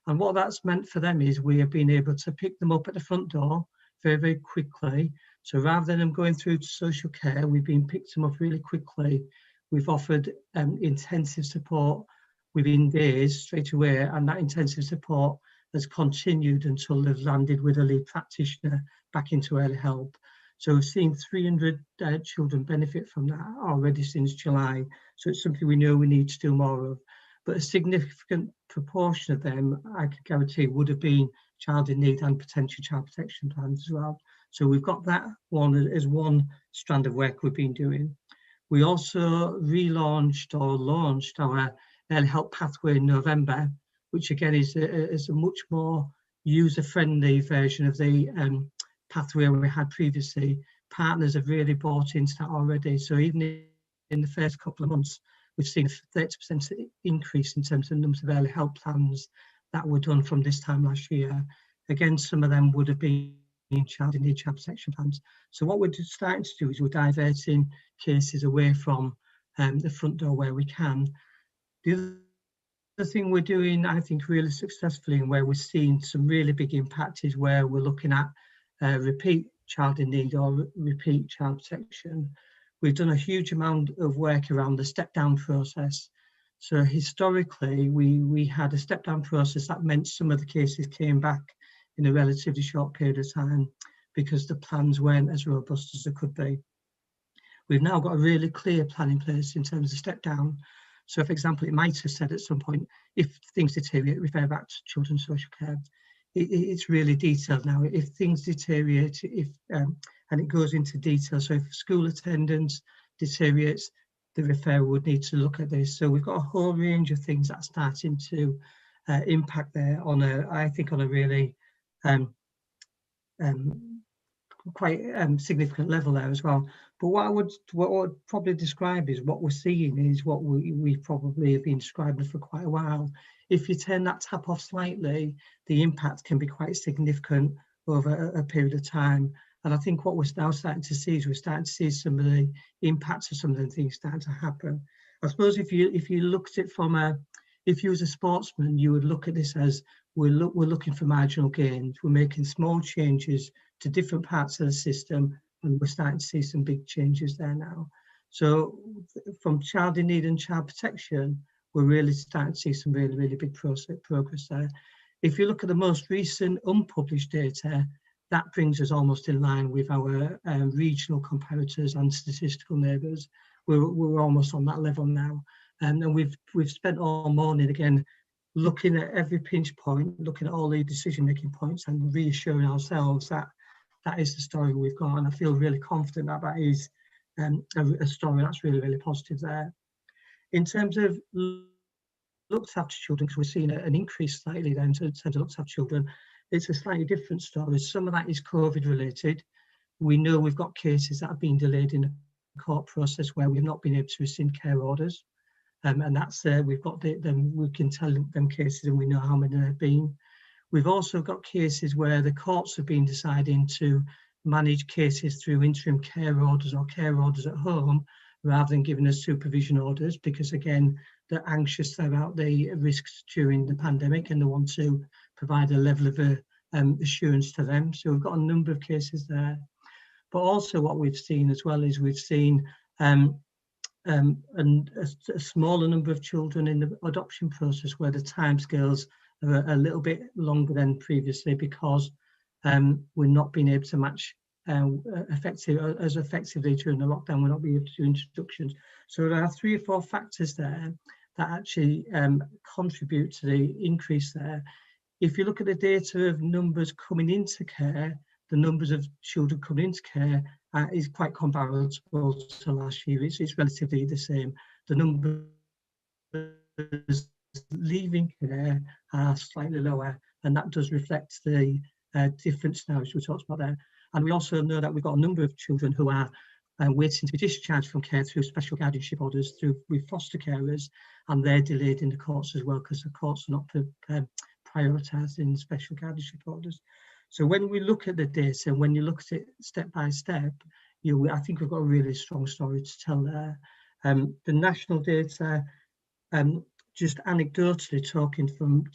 Speaker 14: And what that's meant for them is we have been able to pick them up at the front door very, very quickly. So rather than them going through to social care, we've been picked them up really quickly. We've offered intensive support within days straight away, and that intensive support has continued until they've landed with a lead practitioner back into early help. So we've seen 300 children benefit from that already since July. So it's something we know we need to do more of. But a significant proportion of them, I can guarantee, would have been child in need and potential child protection plans as well. So we've got that one as one strand of work we've been doing. We also relaunched or launched our early help pathway in November, which again is a much more user-friendly version of the pathway we had previously. Partners have really bought into that already. So even in the first couple of months, we've seen a 30% increase in terms of the numbers of early help plans that were done from this time last year. Again, some of them would have been child in need child protection plans. So what we're starting to do is we're diverting cases away from the front door where we can. The other thing we're doing, I think, really successfully, and where we're seeing some really big impact, is where we're looking at repeat child in need or repeat child protection. We've done a huge amount of work around the step down process. So historically, we had a step down process that meant some of the cases came back in a relatively short period of time because the plans weren't as robust as they could be. We've now got a really clear plan in place in terms of step down. So, for example, it might have said at some point, if things deteriorate, refer back to children's social care. It's really detailed now. If things deteriorate, and it goes into detail. So if school attendance deteriorates, the referrer would need to look at this. So we've got a whole range of things that are starting to impact there on I think on a really quite significant level there as well. But what I would probably describe is what we're seeing is what we probably have been describing for quite a while. If you turn that tap off slightly, the impact can be quite significant over a period of time. And I think what we're now starting to see is we're starting to see some of the impacts of some of the things starting to happen. I suppose if you looked at it from if you was a sportsman, you would look at this as we're looking for marginal gains. We're making small changes to different parts of the system, and we're starting to see some big changes there now. So from child in need and child protection, we're really starting to see some really, really big progress there. If you look at the most recent unpublished data, that brings us almost in line with our regional comparators and statistical neighbours. We're almost on that level now. And we've spent all morning, again, looking at every pinch point, looking at all the decision-making points and reassuring ourselves that that is the story we've got. And I feel really confident that that is a story that's really, really positive there. In terms of looked after children, because we're seeing an increase slightly there in terms of looked after children, it's a slightly different story. Some of that is COVID related. We know we've got cases that have been delayed in the court process where we've not been able to rescind care orders. And that's we've got them, we can tell them cases and we know how many there have been. We've also got cases where the courts have been deciding to manage cases through interim care orders or care orders at home rather than giving us supervision orders, because again, they're anxious about the risks during the pandemic and they want to provide a level of assurance to them. So we've got a number of cases there. But also what we've seen as well is we've seen and a smaller number of children in the adoption process where the timescales are a little bit longer than previously because we're not being able to match as effectively during the lockdown. We're not being able to do introductions. So there are 3 or 4 factors there that actually contribute to the increase there. If you look at the data of numbers coming into care, the numbers of children coming into care is quite comparable to last year. It's relatively the same. The numbers leaving care are slightly lower, and that does reflect the different scenarios we talked about there. And we also know that we've got a number of children who are waiting to be discharged from care through special guardianship orders with foster carers, and they're delayed in the courts as well because the courts are not prioritising special guardianship orders. So when we look at the data and when you look at it step by step, I think we've got a really strong story to tell there. The national data, just anecdotally talking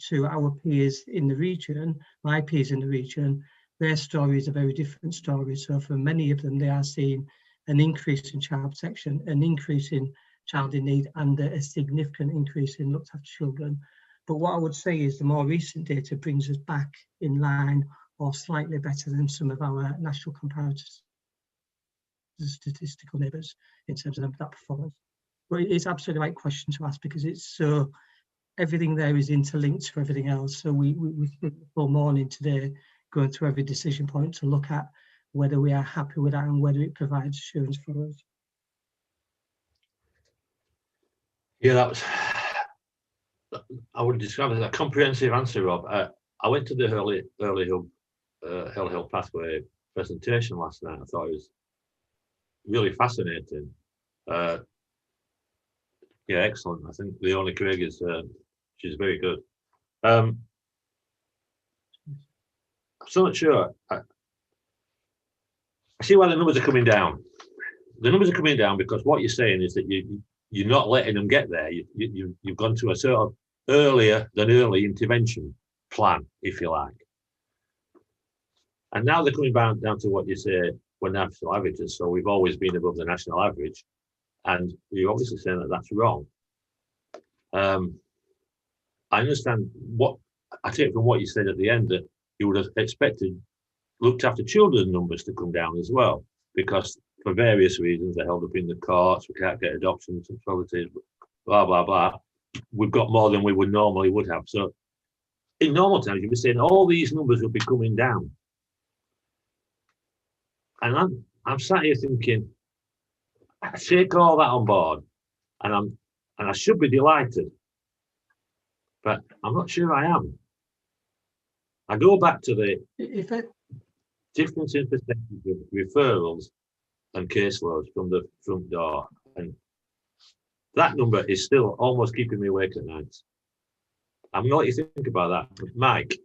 Speaker 14: to our peers in the region, my peers in the region, their story is a very different story. So for many of them, they are seeing an increase in child protection, an increase in child in need, and a significant increase in looked after children. But what I would say is the more recent data brings us back in line or slightly better than some of our national comparators, statistical neighbours, in terms of that performance. But it's absolutely the right question to ask, because it's so, everything there is interlinked to everything else. So we spent the full morning today going through every decision point to look at whether we are happy with that and whether it provides assurance for us.
Speaker 1: Yeah, that was, I would describe it as a comprehensive answer, Rob. I went to the Early Hub Hill Hill Pathway presentation last night. I thought it was really fascinating. Yeah, excellent. I think Leonie Craig is, she's very good. I'm still not sure. I see why the numbers are coming down. The numbers are coming down because what you're saying is that you're not letting them get there. You've gone to a sort of earlier than early intervention plan, if you like. And now they're coming down to what you say were national averages. So we've always been above the national average. And you're obviously saying that that's wrong. I understand what I take from what you said at the end, that you would have expected looked after children numbers to come down as well, because for various reasons they're held up in the courts, we can't get adoptions and relatives, blah, blah, blah. We've got more than we would normally would have. So in normal times, you'd be saying all these numbers will be coming down. And I'm sat here thinking, I take all that on board, and I should be delighted, but I'm not sure I am. I go back to the difference in percentage of referrals and caseloads from the front door, and that number is still almost keeping me awake at night. I'm going to let you think about that, Mike.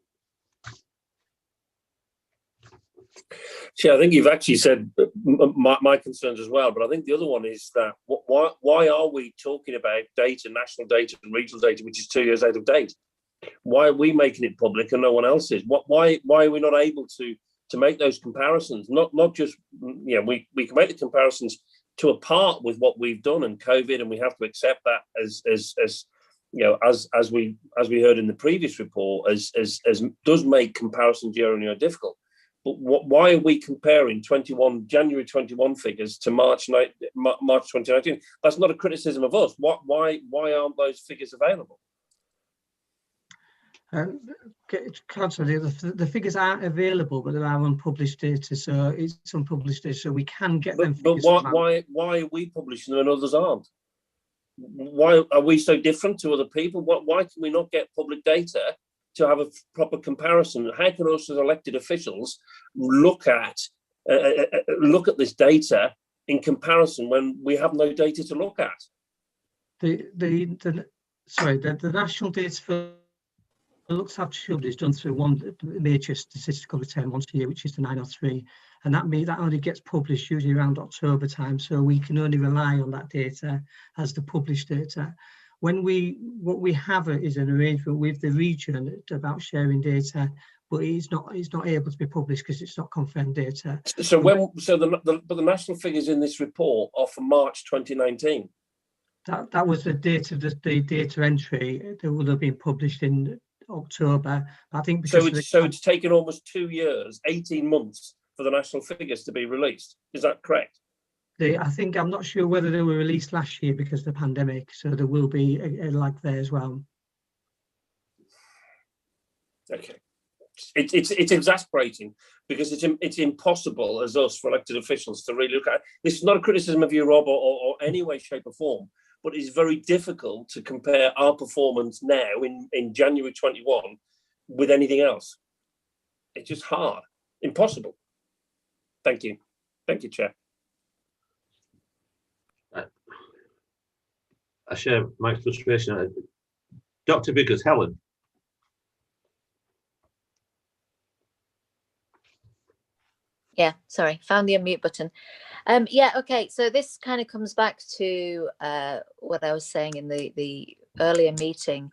Speaker 8: See, I think you've actually said my concerns as well, but I think the other one is that why are we talking about data, national data and regional data, which is 2 years out of date? Why are we making it public and no one else is? Why are we not able to make those comparisons? Not just, you know, we can make the comparisons to a part with what we've done and COVID, and we have to accept that as you know, as we heard in the previous report, as does make comparisons year on year difficult. But why are we comparing January 21 figures to March 2019? That's not a criticism of us. Why aren't those figures available?
Speaker 14: Councillor, the figures aren't available, but there are unpublished data, so it's unpublished data, so we can get them.
Speaker 8: But why are we publishing them and others aren't? Why are we so different to other people? Why can we not get public data to have a proper comparison? How can us as elected officials look at this data in comparison when we have no data to look at?
Speaker 14: The national data for looks after children is done through one major statistical return once a year, which is the 903, and that only gets published usually around October time, so we can only rely on that data as the published data. What we have is an arrangement with the region about sharing data, but it's not able to be published because it's not confirmed data.
Speaker 8: So the national figures in this report are for March 2019.
Speaker 14: That was the data entry that would have been published in October. I think because
Speaker 8: so it's taken almost 2 years, 18 months for the national figures to be released. Is that correct?
Speaker 14: I'm not sure whether they were released last year because of the pandemic, so there will be a lag there as well.
Speaker 8: Okay, it's exasperating because it's impossible as us for elected officials to really look at. This is not a criticism of you, Rob, or any way, shape, or form, but it's very difficult to compare our performance now in January 21 with anything else. It's just hard, impossible. Thank you, Chair.
Speaker 1: I share Mike's frustration. Dr. Vickers, Helen.
Speaker 4: Yeah, sorry, found the unmute button. Yeah, okay, so this kind of comes back to what I was saying in the earlier meeting,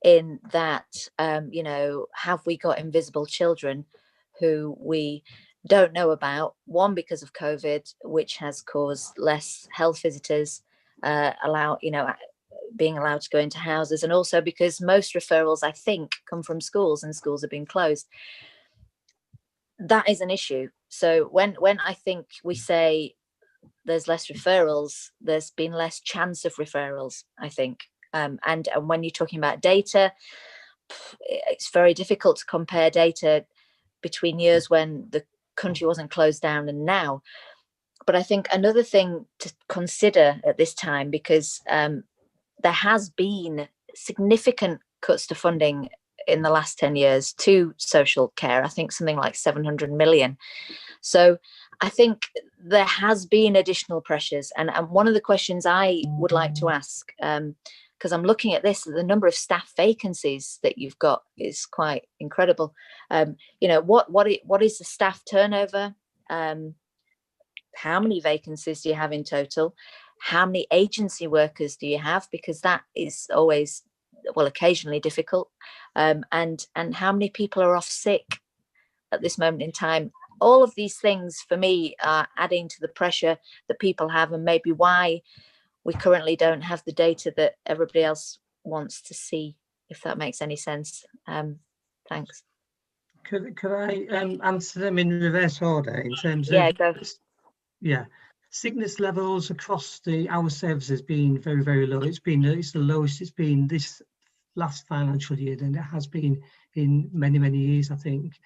Speaker 4: in that, you know, have we got invisible children who we don't know about. One, because of COVID, which has caused less health visitors being allowed to go into houses, and also because most referrals, I think, come from schools, and schools have been closed. That is an issue. So when I think we say there's less referrals, there's been less chance of referrals, I think. And when you're talking about data, it's very difficult to compare data between years when the country wasn't closed down and now. But I think another thing to consider at this time, because there has been significant cuts to funding in the last 10 years to social care, I think something like 700 million. So I think there has been additional pressures. And one of the questions I would like to ask, because I'm looking at this, the number of staff vacancies that you've got is quite incredible. What is the staff turnover? How many vacancies do you have in total? How many agency workers do you have? Because that is always, well, occasionally difficult. And how many people are off sick at this moment in time? All of these things for me are adding to the pressure that people have, and maybe why we currently don't have the data that everybody else wants to see, if that makes any sense. Thanks.
Speaker 14: Could I answer them in reverse order in terms of?
Speaker 4: Yeah, go.
Speaker 14: Yeah, sickness levels across our services being very, very low. It's the lowest it's been this last financial year than it has been in many, many years, I think.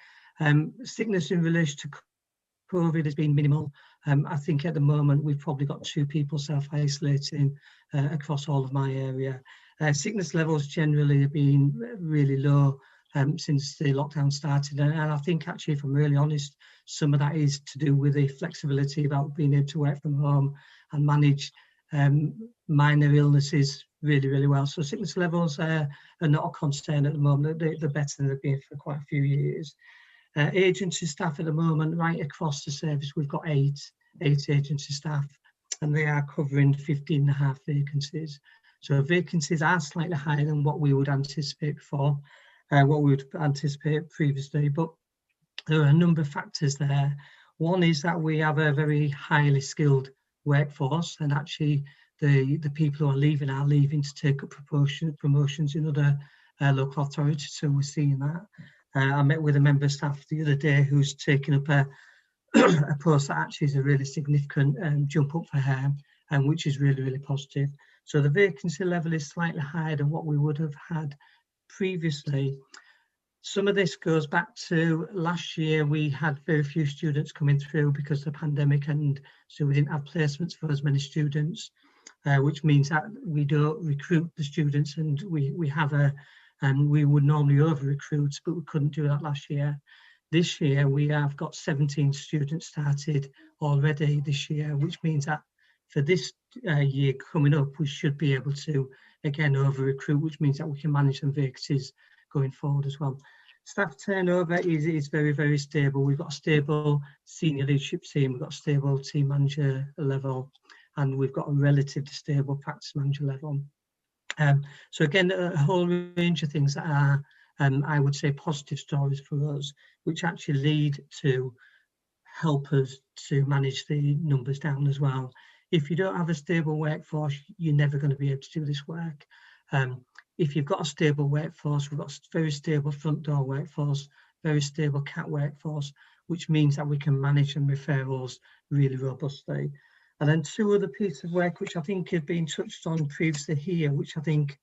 Speaker 14: Sickness in relation to COVID has been minimal. I think at the moment we've probably got 2 people self-isolating across all of my area. Sickness levels generally have been really low since the lockdown started, and I think actually, if I'm really honest, some of that is to do with the flexibility about being able to work from home and manage minor illnesses really, really well. So sickness levels are not a concern at the moment. They're better than they've been for quite a few years. Agency staff at the moment, right across the service, we've got eight agency staff, and they are covering 15.5 vacancies. So vacancies are slightly higher than what we would anticipate before, what we would anticipate previously, but there are a number of factors there. One is that we have a very highly skilled workforce, and actually the people who are leaving to take up promotions in other local authorities, so we're seeing that. I met with a member of staff the other day who's taken up a post that actually is a really significant jump up for her, and which is really, really positive. So the vacancy level is slightly higher than what we would have had previously. Some of this goes back to last year. We had very few students coming through because of the pandemic, and so we didn't have placements for as many students, which means that we don't recruit the students, and we would normally over recruit, but we couldn't do that last year. This year we have got 17 students started already this year, which means that for this year coming up, we should be able to again over recruit, which means that we can manage some vacancies going forward as well. Staff turnover is very, very stable. We've got a stable senior leadership team, we've got a stable team manager level, and we've got a relatively stable practice manager level. So again, a whole range of things that are, I would say, positive stories for us, which actually lead to help us to manage the numbers down as well. If you don't have a stable workforce, you're never going to be able to do this work. If you've got a stable workforce, we've got a very stable front door workforce, very stable CAT workforce, which means that we can manage some referrals really robustly. And then 2 other pieces of work, which I think have been touched on previously here, which I think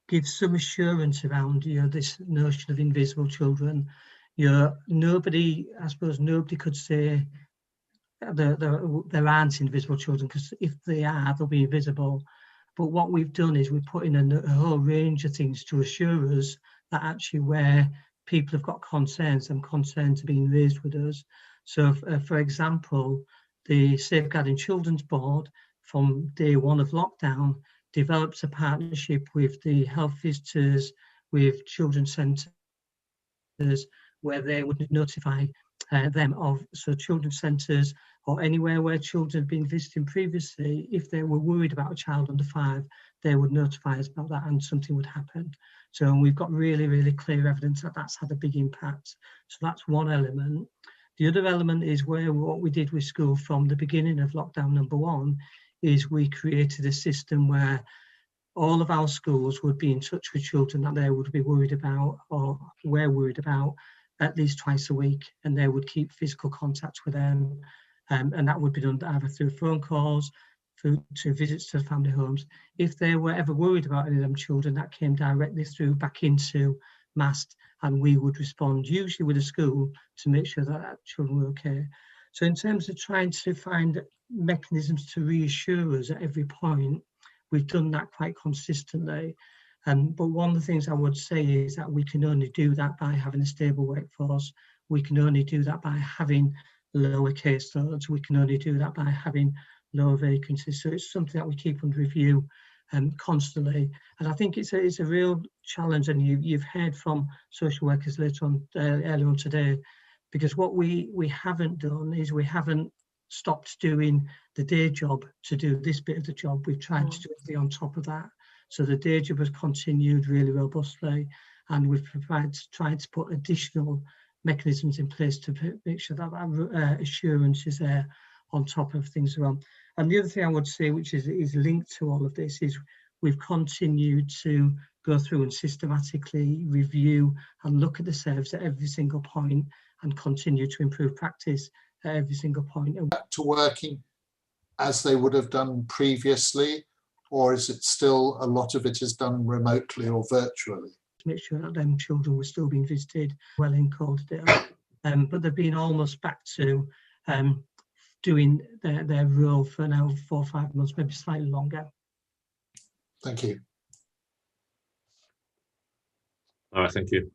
Speaker 14: gives some assurance around this notion of invisible children. Nobody could say there aren't invisible children, because if they are, they'll be invisible. But what we've done is we've put in a whole range of things to assure us that actually where people have got concerns, and concerns are being raised with us. So, for example, the Safeguarding Children's Board, from day 1 of lockdown, develops a partnership with the health visitors, with children's centres, where they would notify them of children's centres or anywhere where children have been visiting previously. If they were worried about a child under 5, they would notify us about that and something would happen. So we've got really, really clear evidence that that's had a big impact. So that's one element. The other element is what we did with school from the beginning of lockdown number 1 is we created a system where all of our schools would be in touch with children that they would be worried about or were worried about at least twice a week, and they would keep physical contact with them. And that would be done either through phone calls, through visits to family homes. If they were ever worried about any of them children, that came directly through back into MAST, and we would respond usually with a school to make sure that children were okay. So in terms of trying to find mechanisms to reassure us at every point, we've done that quite consistently. But one of the things I would say is that we can only do that by having a stable workforce. We can only do that by having lower caseloads. We can only do that by having lower vacancies. So it's something that we keep under review constantly. And I think it's a real challenge, and you've heard from social workers later on, earlier on today, because what we haven't done is we haven't stopped doing the day job to do this bit of the job. We've tried to do everything on top of that. So the day job has continued really robustly, and we've tried to put additional mechanisms in place to make sure that that assurance is there on top of things around. And the other thing I would say, which is linked to all of this, is we've continued to go through and systematically review and look at the service at every single point and continue to improve practice at every single point.
Speaker 9: Back to working as they would have done previously, or is it still a lot of it is done remotely or virtually?
Speaker 14: To make sure that them children were still being visited well in Calderdale, but they've been almost back to doing their role for now 4 or 5 months, maybe slightly longer.
Speaker 9: Thank you.
Speaker 1: All right, thank you.